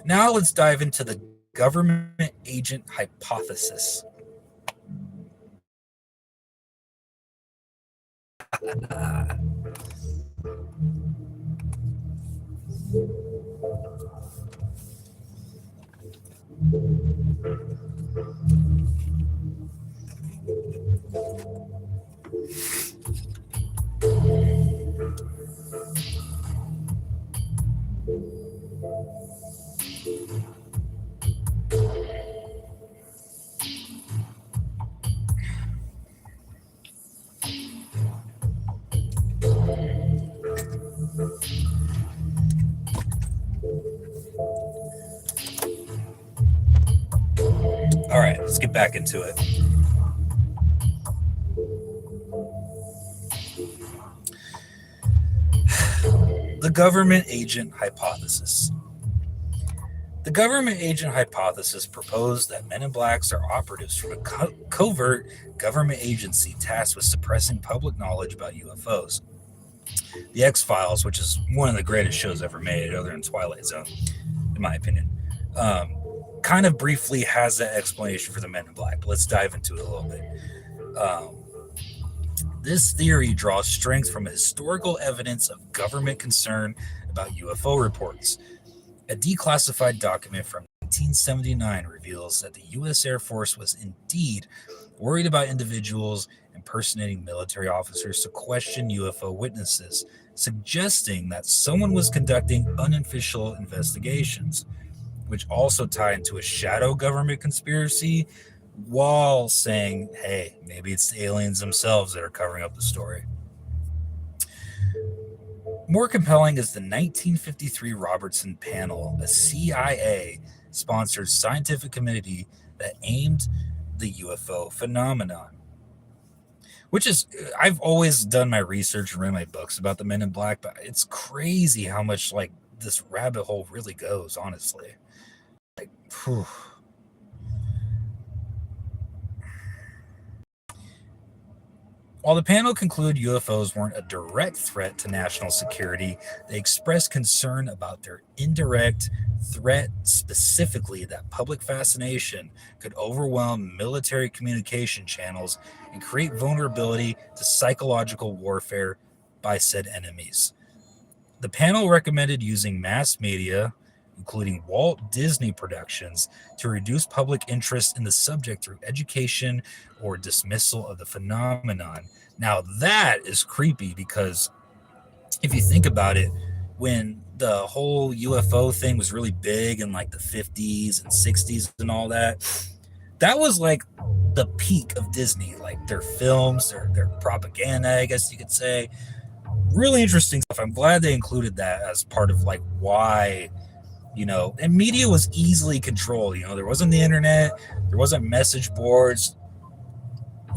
Now let's dive into the government agent hypothesis. let's get back into it. The government agent hypothesis. The government agent hypothesis proposed that Men in Blacks are operatives from a covert government agency tasked with suppressing public knowledge about UFOs. The X-Files, which is one of the greatest shows ever made, other than Twilight Zone, in my opinion, kind of briefly has that explanation for the Men in Black. But let's dive into it a little bit. This theory draws strength from historical evidence of government concern about UFO reports. A declassified document from 1979 reveals that the U.S. Air Force was indeed worried about individuals impersonating military officers to question UFO witnesses, suggesting that someone was conducting unofficial investigations, which also tie into a shadow government conspiracy, while saying, hey, maybe it's the aliens themselves that are covering up the story. More compelling is the 1953 Robertson Panel, a CIA-sponsored scientific committee that aimed the UFO phenomenon. Which is, I've always done my research and read my books about the Men in Black, but it's crazy how much like this rabbit hole really goes, honestly. Like, whew. While the panel concluded UFOs weren't a direct threat to national security, they expressed concern about their indirect threat, specifically that public fascination could overwhelm military communication channels and create vulnerability to psychological warfare by said enemies. The panel recommended using mass media, including Walt Disney Productions, to reduce public interest in the subject through education or dismissal of the phenomenon. Now that is creepy, because if you think about it, when the whole UFO thing was really big in like the 50s and 60s and all that, that was like the peak of Disney, like their films, their propaganda, I guess you could say. Really interesting stuff. I'm glad they included that as part of like why, you know, and media was easily controlled. You know, there wasn't the internet, there wasn't message boards.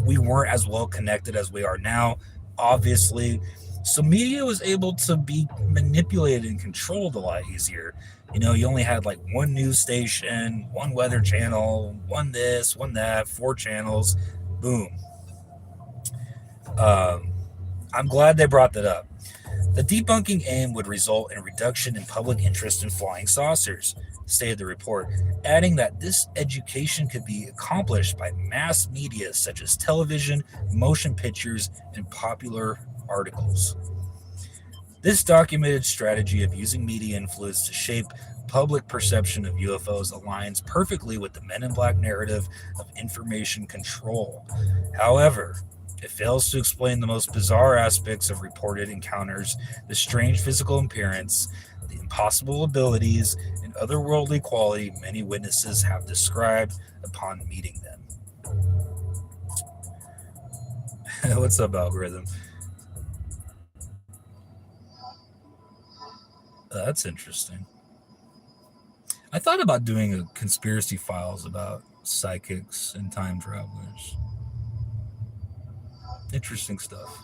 We weren't as well connected as we are now, obviously. So media was able to be manipulated and controlled a lot easier. You know, you only had like one news station, one weather channel, one this, one that, 4 channels, boom. I'm glad they brought that up. The debunking aim would result in a reduction in public interest in flying saucers, stated the report, adding that this education could be accomplished by mass media such as television, motion pictures, and popular articles. This documented strategy of using media influence to shape public perception of UFOs aligns perfectly with the Men in Black narrative of information control. However, it fails to explain the most bizarre aspects of reported encounters, the strange physical appearance, the impossible abilities, and otherworldly quality many witnesses have described upon meeting them. What's up, algorithm? That's interesting. I thought about doing a conspiracy files about psychics and time travelers. Interesting stuff.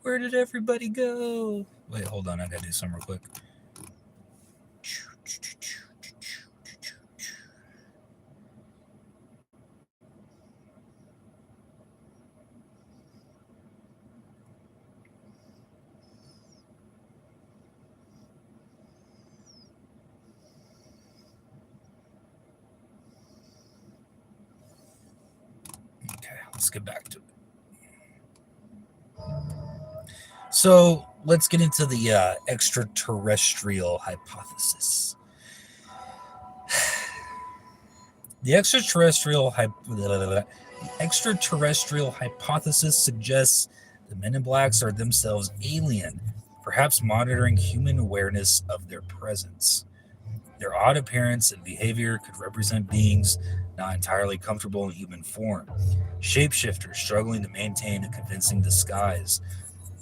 Where did everybody go? Wait, hold on. I gotta do something real quick. Let's get back to it. So let's get into the extraterrestrial hypothesis. The extraterrestrial hypothesis suggests the Men in Blacks are themselves alien, perhaps monitoring human awareness of their presence. Their odd appearance and behavior could represent beings not entirely comfortable in human form, shapeshifters struggling to maintain a convincing disguise.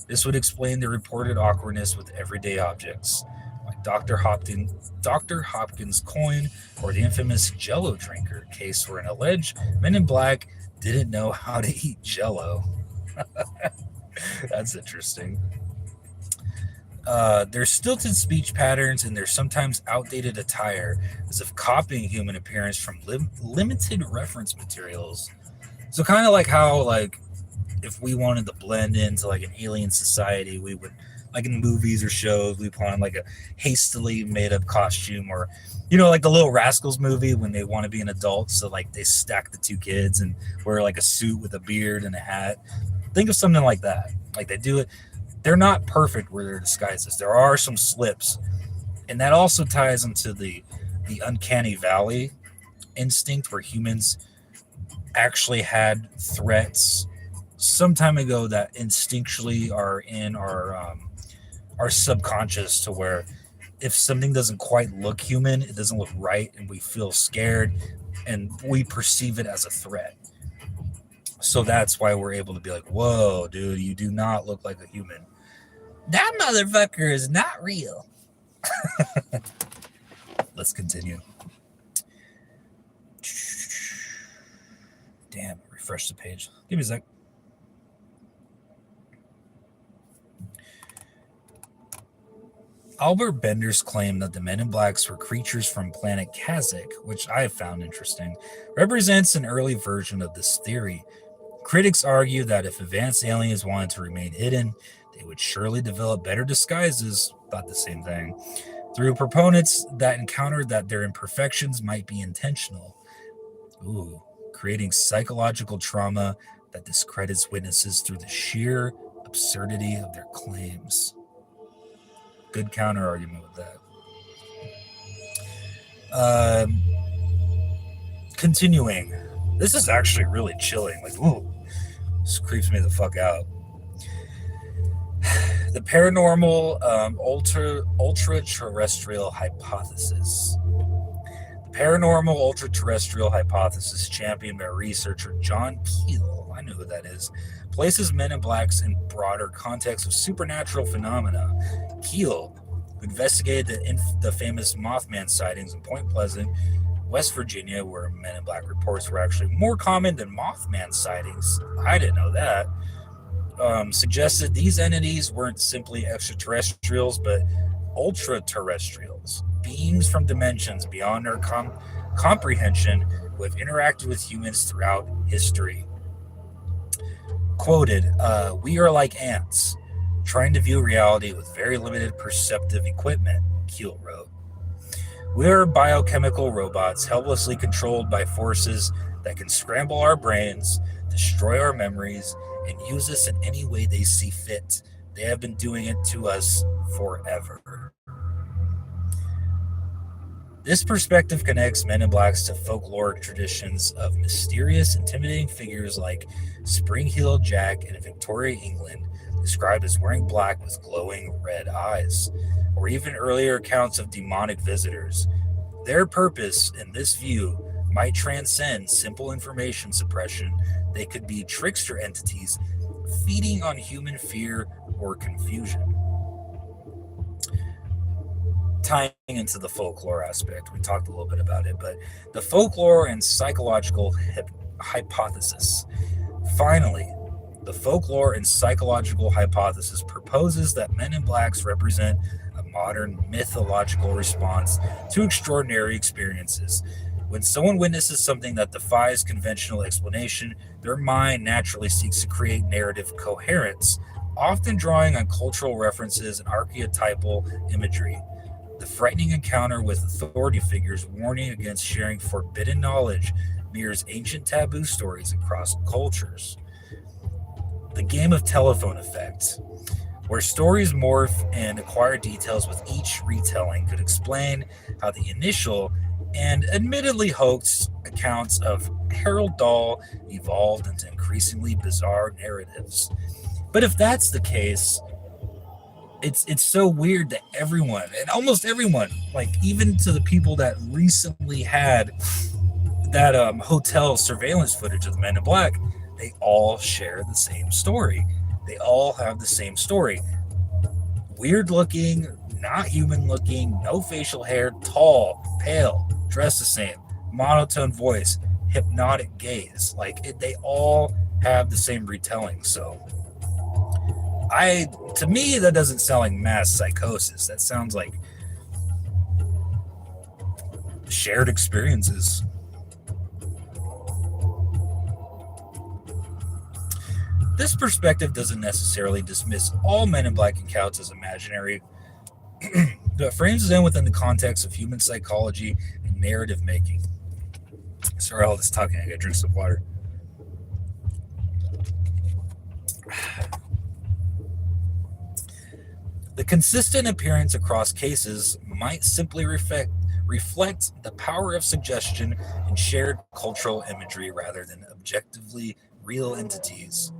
This would explain the reported awkwardness with everyday objects, like Dr. Hopkins' coin or the infamous Jello drinker case where an alleged Men in Black didn't know how to eat Jello. That's interesting. There's stilted speech patterns and there's sometimes outdated attire, as if copying human appearance from limited reference materials. So kind of like how, like, if we wanted to blend into like an alien society, we would, like in movies or shows, we put on like a hastily made up costume, or, you know, like the Little Rascals movie when they want to be an adult, so like they stack the two kids and wear like a suit with a beard and a hat. Think of something like that. Like they do it. They're not perfect with their disguises. There are some slips, and that also ties into the uncanny valley instinct, where humans actually had threats some time ago that instinctually are in our subconscious, to where if something doesn't quite look human, it doesn't look right, and we feel scared and we perceive it as a threat. So that's why we're able to be like, whoa, dude, you do not look like a human. That motherfucker is not real. Let's continue. Damn, refresh the page. Give me a sec. Albert Bender's claim that the Men in Blacks were creatures from planet Kashyyyk, which I found interesting, represents an early version of this theory. Critics argue that if advanced aliens wanted to remain hidden, they would surely develop better disguises, thought the same thing, through proponents that encountered that their imperfections might be intentional. Ooh, creating psychological trauma that discredits witnesses through the sheer absurdity of their claims. Good counter argument with that. Continuing. This is actually really chilling. Like, ooh, this creeps me the fuck out. The paranormal ultra-terrestrial hypothesis. The paranormal ultra-terrestrial hypothesis, championed by researcher John Keel, I know who that is, places Men in Blacks in broader context of supernatural phenomena. Keel, who investigated the famous Mothman sightings in Point Pleasant, West Virginia, where Men in Black reports were actually more common than Mothman sightings. I didn't know that. Suggested these entities weren't simply extraterrestrials, but ultra-terrestrials, beings from dimensions beyond our comprehension, who have interacted with humans throughout history. Quoted, "We are like ants, trying to view reality with very limited perceptive equipment," Keel wrote. "We are biochemical robots helplessly controlled by forces that can scramble our brains, destroy our memories, and use us in any way they see fit. They have been doing it to us forever." This perspective connects Men in Blacks to folkloric traditions of mysterious, intimidating figures like Spring-Heeled Jack in Victoria, England, described as wearing black with glowing red eyes, or even earlier accounts of demonic visitors. Their purpose, in this view, might transcend simple information suppression. They could be trickster entities feeding on human fear or confusion. Tying into the folklore aspect, we talked a little bit about it, but the folklore and psychological hypothesis. Finally, the folklore and psychological hypothesis proposes that Men in Blacks represent a modern mythological response to extraordinary experiences. When someone witnesses something that defies conventional explanation, their mind naturally seeks to create narrative coherence, often drawing on cultural references and archetypal imagery. The frightening encounter with authority figures warning against sharing forbidden knowledge mirrors ancient taboo stories across cultures. The game of telephone effect, where stories morph and acquire details with each retelling, could explain how the initial and admittedly hoaxed accounts of Harold Dahl evolved into increasingly bizarre narratives. But if that's the case, it's so weird that everyone, and almost everyone, like even to the people that recently had that hotel surveillance footage of the Men in Black, they all share the same story. They all have the same story. Weird looking, not human looking, no facial hair, tall, pale, dressed the same, monotone voice, hypnotic gaze. They all have the same retelling. So to me, that doesn't sound like mass psychosis. That sounds like shared experiences. This perspective doesn't necessarily dismiss all Men in Black accounts as imaginary, but frames them within the context of human psychology and narrative making. Sorry, all this talking. I gotta drink some water. The consistent appearance across cases might simply reflect the power of suggestion and shared cultural imagery rather than objectively real entities.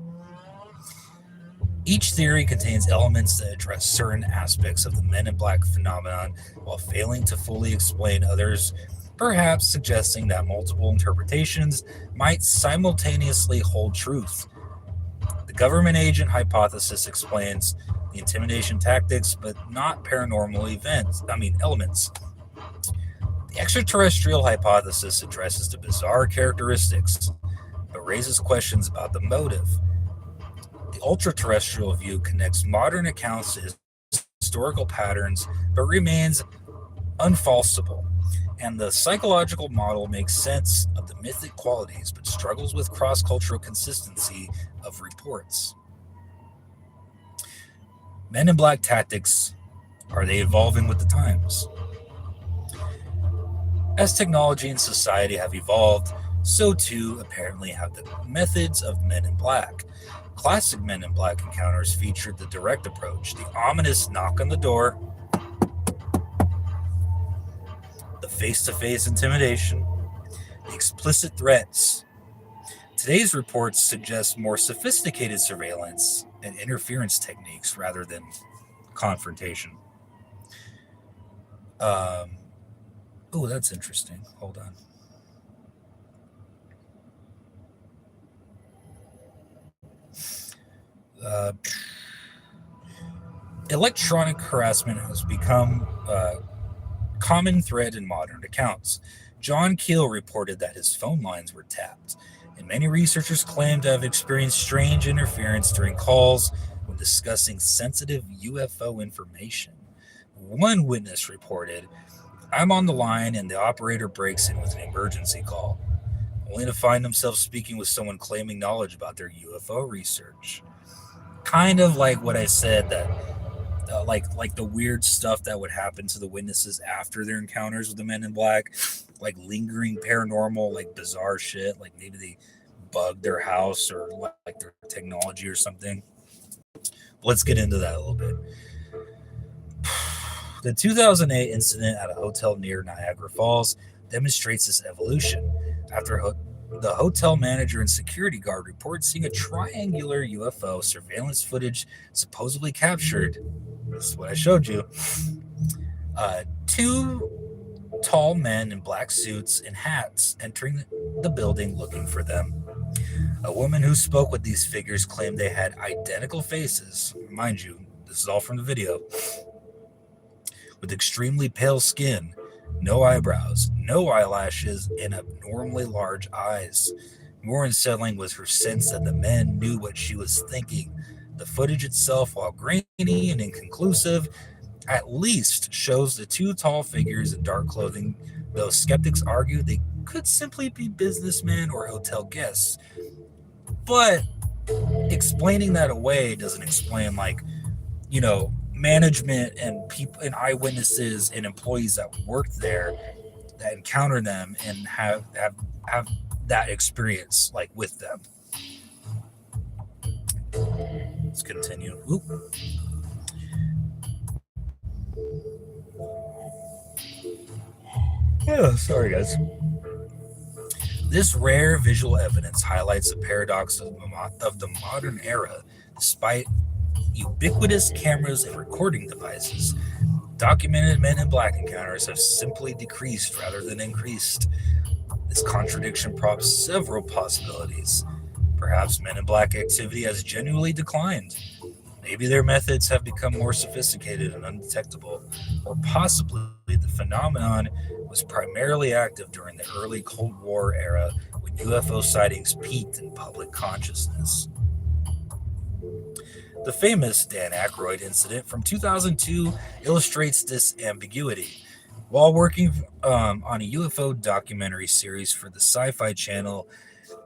Each theory contains elements that address certain aspects of the Men in Black phenomenon while failing to fully explain others, perhaps suggesting that multiple interpretations might simultaneously hold truth. The government agent hypothesis explains the intimidation tactics, but not paranormal elements. The extraterrestrial hypothesis addresses the bizarre characteristics, but raises questions about the motive. The ultra-terrestrial view connects modern accounts to historical patterns, but remains unfalsifiable. And the psychological model makes sense of the mythic qualities, but struggles with cross-cultural consistency of reports. Men in Black tactics, are they evolving with the times? As technology and society have evolved, so too apparently have the methods of Men in Black. Classic Men in Black encounters featured the direct approach, the ominous knock on the door, the face-to-face intimidation, the explicit threats. Today's reports suggest more sophisticated surveillance and interference techniques rather than confrontation. Oh, that's interesting. Hold on. Electronic harassment has become a common thread in modern accounts. John Keel reported that his phone lines were tapped, and many researchers claim to have experienced strange interference during calls when discussing sensitive UFO information. One witness reported, "I'm on the line and the operator breaks in with an emergency call, only to find himself speaking with someone claiming knowledge about their UFO research." Kind of like what I said, that like the weird stuff that would happen to the witnesses after their encounters with the Men in Black, like lingering paranormal, like bizarre shit, like maybe they bugged their house or like their technology or something. Let's get into that a little bit. The 2008 incident at a hotel near Niagara Falls demonstrates this evolution. After the hotel manager and security guard reported seeing a triangular UFO surveillance footage supposedly captured, this is what I showed you, two tall men in black suits and hats entering the building looking for them. A woman who spoke with these figures claimed they had identical faces. Mind you, this is all from the video. With extremely pale skin, no eyebrows, no eyelashes, and abnormally large eyes. More unsettling was her sense that the men knew what she was thinking. The footage itself, while grainy and inconclusive, at least shows the two tall figures in dark clothing, though skeptics argue they could simply be businessmen or hotel guests. But explaining that away doesn't explain, management and people and eyewitnesses and employees that worked there that encounter them and have that experience with them. Let's continue. Oop. Yeah, sorry guys. This rare visual evidence highlights the paradox of the modern era. Despite ubiquitous cameras and recording devices, documented Men in Black encounters have simply decreased rather than increased. This contradiction prompts several possibilities. Perhaps Men in Black activity has genuinely declined. Maybe their methods have become more sophisticated and undetectable, or possibly the phenomenon was primarily active during the early Cold War era when UFO sightings peaked in public consciousness. The famous Dan Aykroyd incident from 2002 illustrates this ambiguity. While working on a UFO documentary series for the Sci Fi Channel,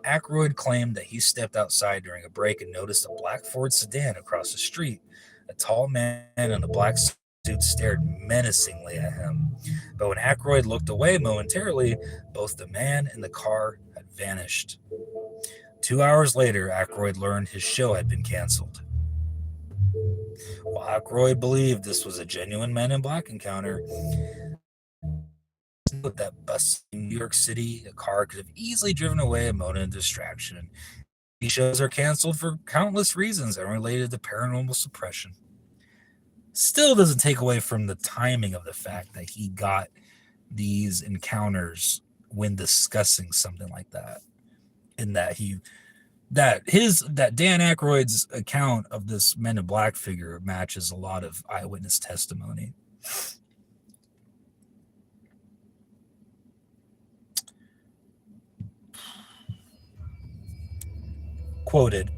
Aykroyd claimed that he stepped outside during a break and noticed a black Ford sedan across the street. A tall man in a black suit stared menacingly at him. But when Aykroyd looked away momentarily, both the man and the car had vanished. 2 hours later, Aykroyd learned his show had been canceled. While Aykroyd believed this was a genuine Men in Black encounter, that bus in New York City, a car could have easily driven away a motive of distraction. These shows are canceled for countless reasons and related to paranormal suppression. Still doesn't take away from the timing of the fact that he got these encounters when discussing something like that, and that Dan Aykroyd's account of this Men in Black figure matches a lot of eyewitness testimony. Quoted,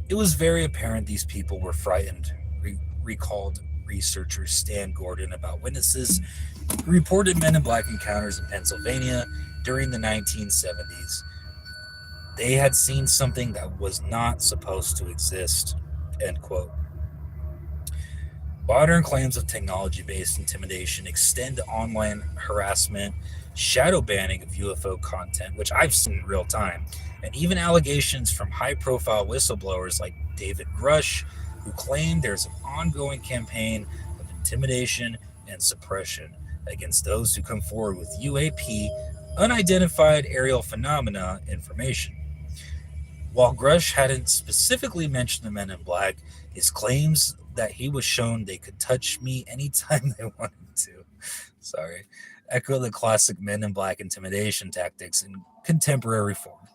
"It was very apparent these people were frightened," recalled researcher Stan Gordon about witnesses who reported Men in Black encounters in Pennsylvania during the 1970s. They had seen something that was not supposed to exist, end quote. Modern claims of technology-based intimidation extend to online harassment, shadow banning of UFO content, which I've seen in real time, and even allegations from high-profile whistleblowers like David Grush, who claim there's an ongoing campaign of intimidation and suppression against those who come forward with UAP, unidentified aerial phenomena information. While Grush hadn't specifically mentioned the Men in Black, his claims that he was shown they could touch me anytime they wanted to, echo the classic Men in Black intimidation tactics in contemporary form.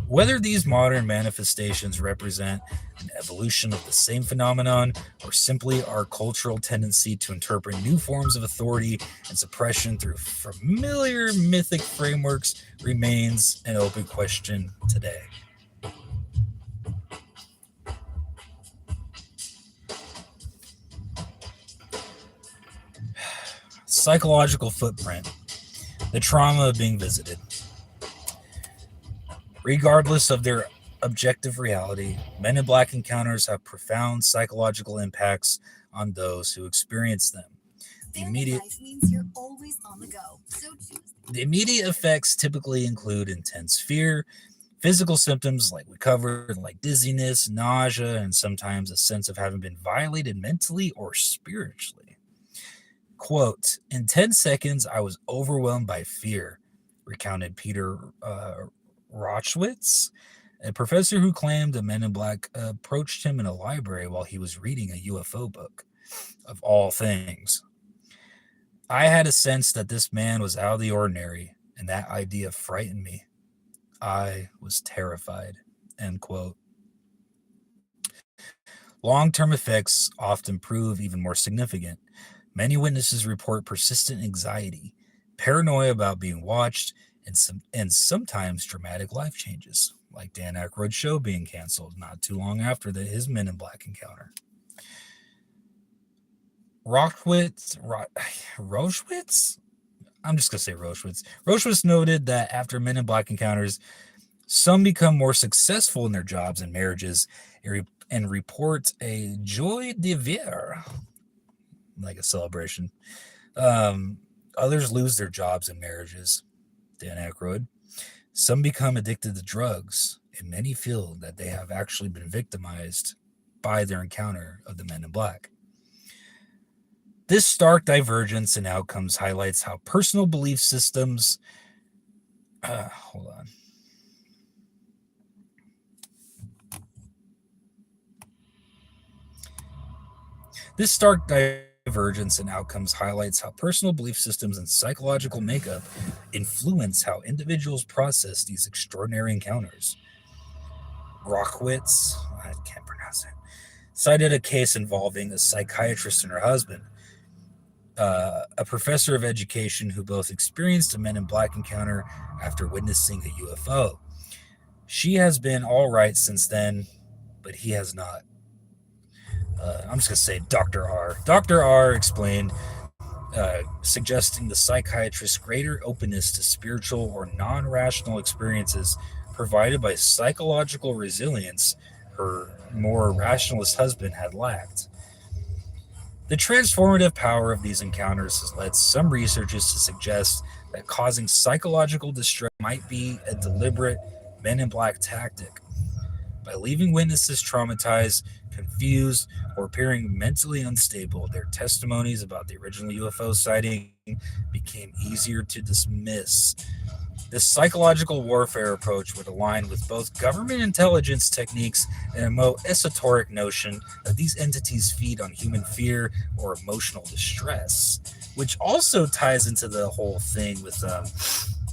Whether these modern manifestations represent an evolution of the same phenomenon or simply our cultural tendency to interpret new forms of authority and suppression through familiar mythic frameworks remains an open question today. Psychological footprint, the trauma of being visited. Regardless of their objective reality, Men in Black encounters have profound psychological impacts on those who experience them. The immediate effects typically include intense fear, physical symptoms like we covered, like dizziness, nausea, and sometimes a sense of having been violated mentally or spiritually. Quote, "In 10 seconds, I was overwhelmed by fear," recounted Peter Rochwitz, a professor who claimed the Men in Black approached him in a library while he was reading a UFO book, of all things. "I had a sense that this man was out of the ordinary, and that idea frightened me. I was terrified," end quote. Long-term effects often prove even more significant. Many witnesses report persistent anxiety, paranoia about being watched, and sometimes dramatic life changes, like Dan Aykroyd's show being canceled not too long after his Men in Black encounter. Rochwitz? I'm just going to say Rochwitz. Rochwitz noted that after Men in Black encounters, some become more successful in their jobs and marriages and report a joie de vivre, like a celebration. Others lose their jobs and marriages. Dan Aykroyd. Some become addicted to drugs, and many feel that they have actually been victimized by their encounter of the Men in Black. This stark divergence in outcomes highlights how personal belief systems... hold on. This stark divergence in outcomes highlights how personal belief systems and psychological makeup influence how individuals process these extraordinary encounters. Rockwitz, I can't pronounce it, cited a case involving a psychiatrist and her husband, a professor of education who both experienced a Men in Black encounter after witnessing a UFO. She has been all right since then, but he has not. I'm just going to say Dr. R. Dr. R explained, suggesting the psychiatrist's greater openness to spiritual or non-rational experiences provided by psychological resilience her more rationalist husband had lacked. The transformative power of these encounters has led some researchers to suggest that causing psychological distress might be a deliberate Men in Black tactic. By leaving witnesses traumatized, confused, or appearing mentally unstable, their testimonies about the original UFO sighting became easier to dismiss. This psychological warfare approach would align with both government intelligence techniques and a more esoteric notion that these entities feed on human fear or emotional distress, which also ties into the whole thing with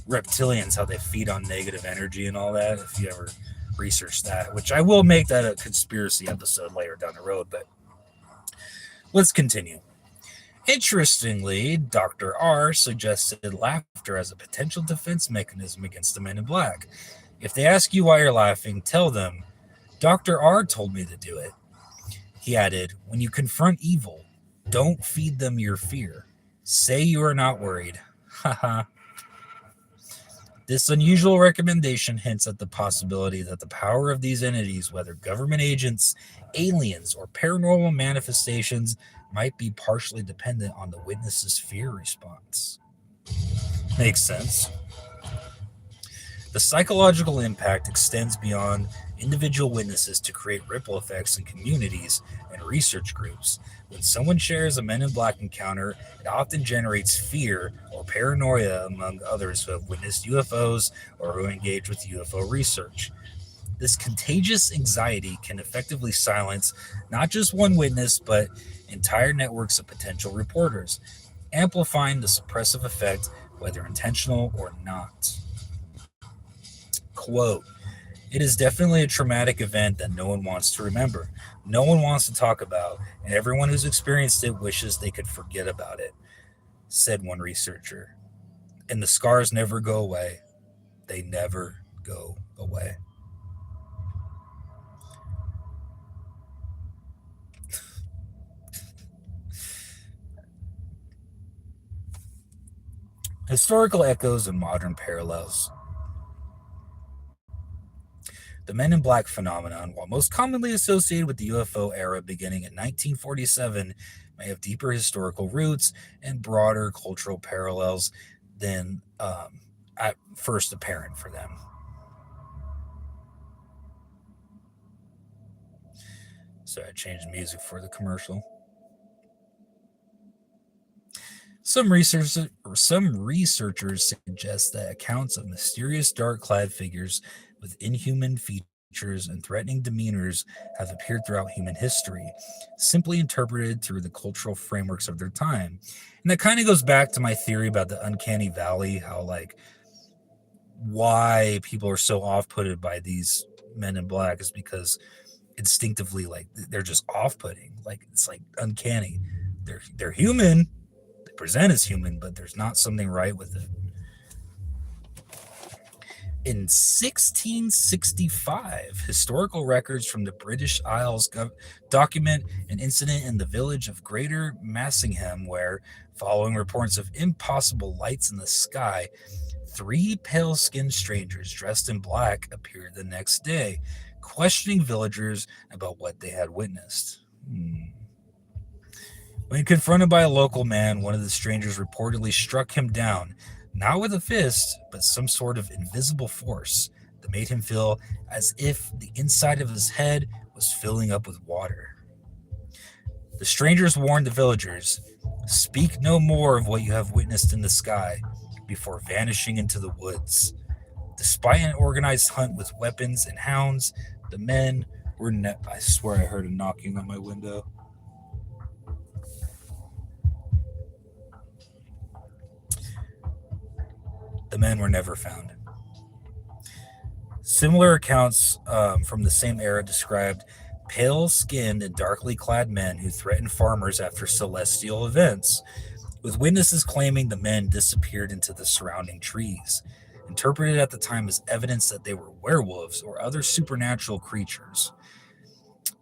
reptilians, how they feed on negative energy and all that, if you ever research that, which I will make that a conspiracy episode later down the road, but let's continue. Interestingly, Dr. R suggested laughter as a potential defense mechanism against the Men in Black. If they ask you why you're laughing, tell them, Dr. R told me to do it. He added, when you confront evil, don't feed them your fear. Say you are not worried. Haha. This unusual recommendation hints at the possibility that the power of these entities, whether government agents, aliens, or paranormal manifestations, might be partially dependent on the witness's fear response. Makes sense. The psychological impact extends beyond individual witnesses to create ripple effects in communities and research groups. When someone shares a Men in Black encounter, it often generates fear or paranoia among others who have witnessed UFOs or who engage with UFO research. This contagious anxiety can effectively silence not just one witness, but entire networks of potential reporters, amplifying the suppressive effect, whether intentional or not. Quote, it is definitely a traumatic event that no one wants to remember, no one wants to talk about, and everyone who's experienced it wishes they could forget about it, said one researcher. And the scars never go away. They never go away. Historical echoes and modern parallels. The Men in Black phenomenon, while most commonly associated with the UFO era beginning in 1947, may have deeper historical roots and broader cultural parallels than at first apparent for them. So I changed music for the commercial. Some researchers suggest that accounts of mysterious dark-clad figures with inhuman features and threatening demeanors have appeared throughout human history, simply interpreted through the cultural frameworks of their time. And that kind of goes back to my theory about the uncanny valley, how like why people are so off-putted by these Men in Black is because instinctively, like, they're just off-putting. Like, it's like uncanny. They're human. They present as human, but there's not something right with it. In 1665, historical records from the British Isles document an incident in the village of Greater Massingham where, following reports of impossible lights in the sky, 3 pale-skinned strangers dressed in black appeared the next day, questioning villagers about what they had witnessed. When confronted by a local man, one of the strangers reportedly struck him down, not with a fist, but some sort of invisible force that made him feel as if the inside of his head was filling up with water. The strangers warned the villagers, "Speak no more of what you have witnessed in the sky," before vanishing into the woods. Despite an organized hunt with weapons and hounds, the men were I swear I heard a knocking on my window. The men were never found. Similar accounts from the same era described pale-skinned and darkly clad men who threatened farmers after celestial events, with witnesses claiming the men disappeared into the surrounding trees, interpreted at the time as evidence that they were werewolves or other supernatural creatures.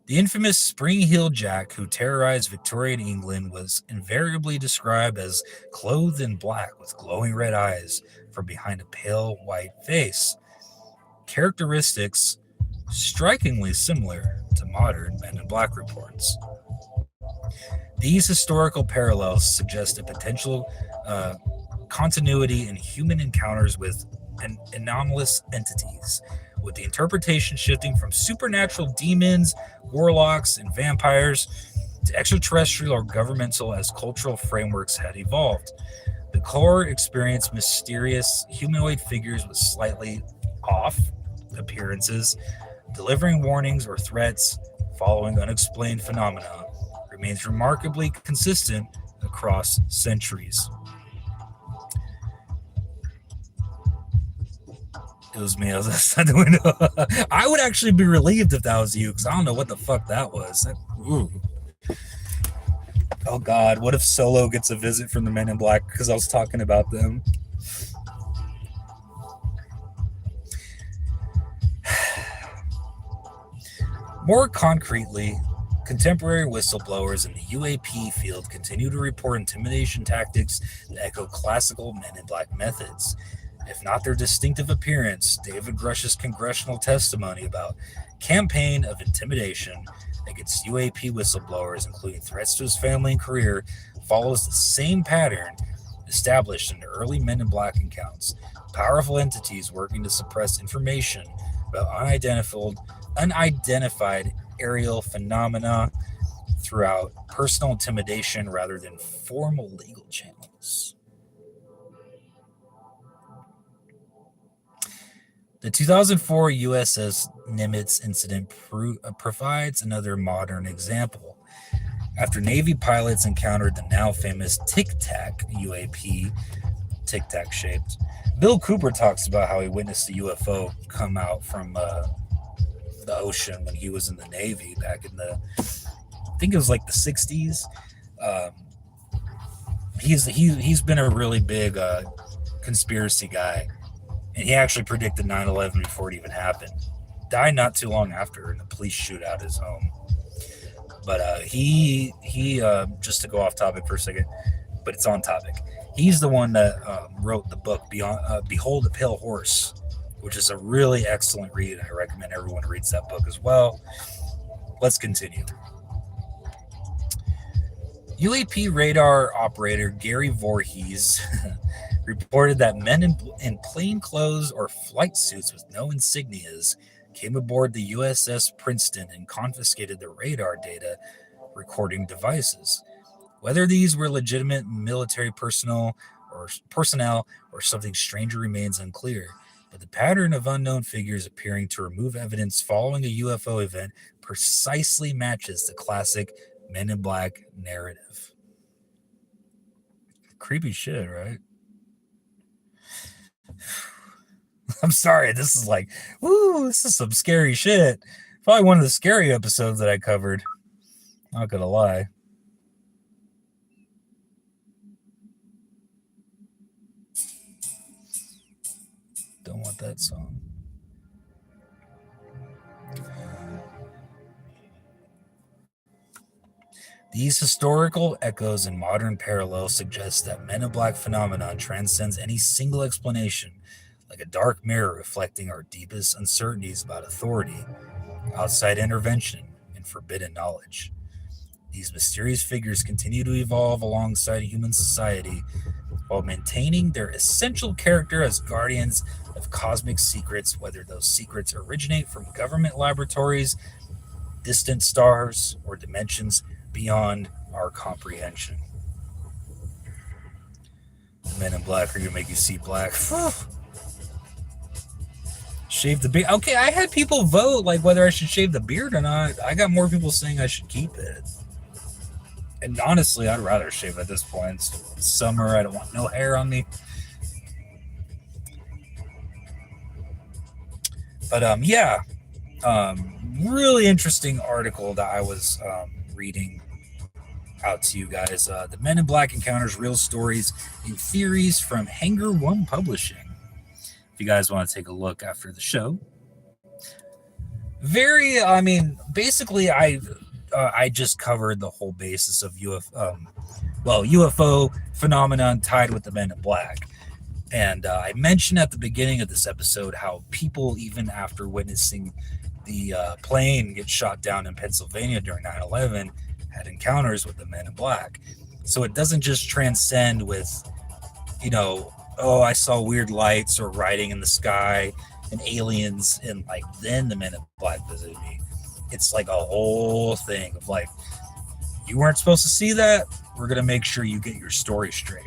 The infamous Spring-Heeled Jack, who terrorized Victorian England, was invariably described as clothed in black with glowing red eyes from behind a pale white face. Characteristics strikingly similar to modern Men in Black reports. These historical parallels suggest a potential continuity in human encounters with anomalous entities, with the interpretation shifting from supernatural demons, warlocks, and vampires to extraterrestrial or governmental as cultural frameworks had evolved. The core experienced mysterious humanoid figures with slightly off appearances, delivering warnings or threats following unexplained phenomena, remains remarkably consistent across centuries. It was me. I was outside the window. I would actually be relieved if that was you, because I don't know what the fuck that was. Oh God, what if Solo gets a visit from the Men in Black because I was talking about them? More concretely, contemporary whistleblowers in the UAP field continue to report intimidation tactics that echo classical Men in Black methods. If not their distinctive appearance, David Grush's congressional testimony about campaign of intimidation against UAP whistleblowers, including threats to his family and career, follows the same pattern established in the early Men in Black accounts. Powerful entities working to suppress information about unidentified aerial phenomena throughout personal intimidation rather than formal legal channels. The 2004 USS Nimitz incident provides another modern example. After Navy pilots encountered the now famous Tic Tac UAP, Tic Tac shaped, Bill Cooper talks about how he witnessed a UFO come out from the ocean when he was in the Navy back in I think it was like the 60s. He's been a really big conspiracy guy. And he actually predicted 9/11 before it even happened. Died not too long after in a police shootout at his home. But he just to go off topic for a second, but it's on topic. He's the one that wrote the book Behold a Pale Horse, which is a really excellent read. I recommend everyone reads that book as well. Let's continue. UAP radar operator Gary Voorhees reported that men in plain clothes or flight suits with no insignias came aboard the USS Princeton and confiscated the radar data recording devices. Whether these were legitimate military personnel or something stranger remains unclear, but the pattern of unknown figures appearing to remove evidence following a UFO event precisely matches the classic Men in Black narrative. Creepy shit, right? I'm sorry, this is like, this is some scary shit. Probably one of the scary episodes that I covered. Not gonna lie. Don't want that song. These historical echoes and modern parallels suggest that Men in Black phenomenon transcends any single explanation, like a dark mirror reflecting our deepest uncertainties about authority, outside intervention, and forbidden knowledge. These mysterious figures continue to evolve alongside human society while maintaining their essential character as guardians of cosmic secrets, whether those secrets originate from government laboratories, distant stars, or dimensions beyond our comprehension. The Men in Black are going to make you see black. Shave the beard. Okay, I had people vote like whether I should shave the beard or not. I got more people saying I should keep it. And honestly, I'd rather shave at this point. It's summer. I don't want no hair on me. But yeah, really interesting article that I was reading out to you guys. The Men in Black Encounters Real Stories and Theories from Hangar One Publishing. If you guys want to take a look after the show. Basically, I just covered the whole basis of UFO phenomenon tied with the Men in Black. And I mentioned at the beginning of this episode how people, even after witnessing the plane get shot down in Pennsylvania during 9/11, had encounters with the Men in Black. So it doesn't just transcend with, I saw weird lights or writing in the sky and aliens, and like then the Men in Black visited me. It's like a whole thing of like, you weren't supposed to see that. We're going to make sure you get your story straight.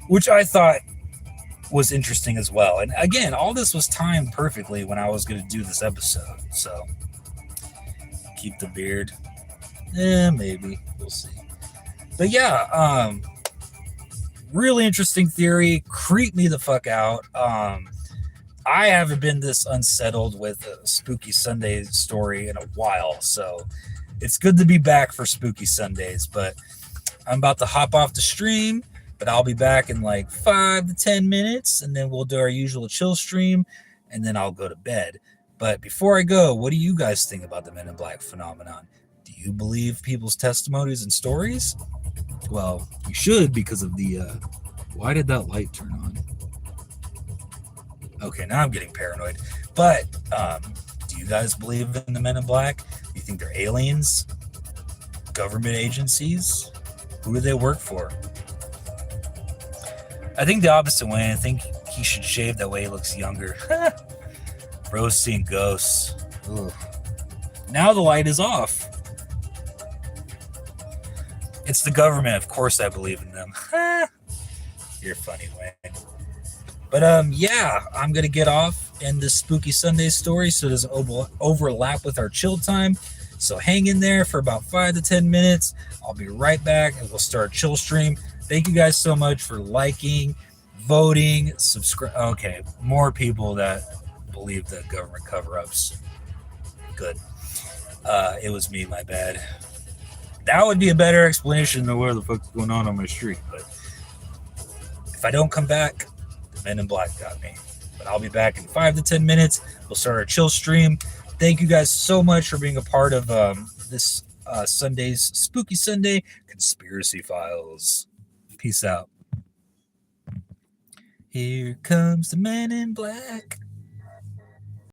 Which I thought was interesting as well. And again, all this was timed perfectly when I was going to do this episode. So keep the beard. Maybe. We'll see. But yeah, really interesting theory. Creep me the fuck out. I haven't been this unsettled with a Spooky Sunday story in a while, so it's good to be back for Spooky Sundays. But I'm about to hop off the stream, but I'll be back in like 5 to 10 minutes, and then we'll do our usual chill stream, and then I'll go to bed. But before I go, what do you guys think about the Men in Black phenomenon? Do you believe people's testimonies and stories? Well, you should, because of the... why did that light turn on? Okay, now I'm getting paranoid. But do you guys believe in the Men in Black? Do you think they're aliens? Government agencies? Who do they work for? I think the opposite way. I think he should shave, that way he looks younger. Rose seeing ghosts. Ugh. Now the light is off. It's the government. Of course I believe in them. You're funny, Wayne. But yeah, I'm going to get off in this Spooky Sunday story so it doesn't overlap with our chill time. So hang in there for about 5 to 10 minutes. I'll be right back and we'll start chill stream. Thank you guys so much for liking, voting, subscribe. Okay, more people that believe the government cover-ups. Good. It was me, my bad. That would be a better explanation than what the fuck's going on my street. But if I don't come back, the Men in Black got me. But I'll be back in 5 to 10 minutes. We'll start our chill stream. Thank you guys so much for being a part of this Sunday's Spooky Sunday Conspiracy Files. Peace out. Here comes the Men in Black.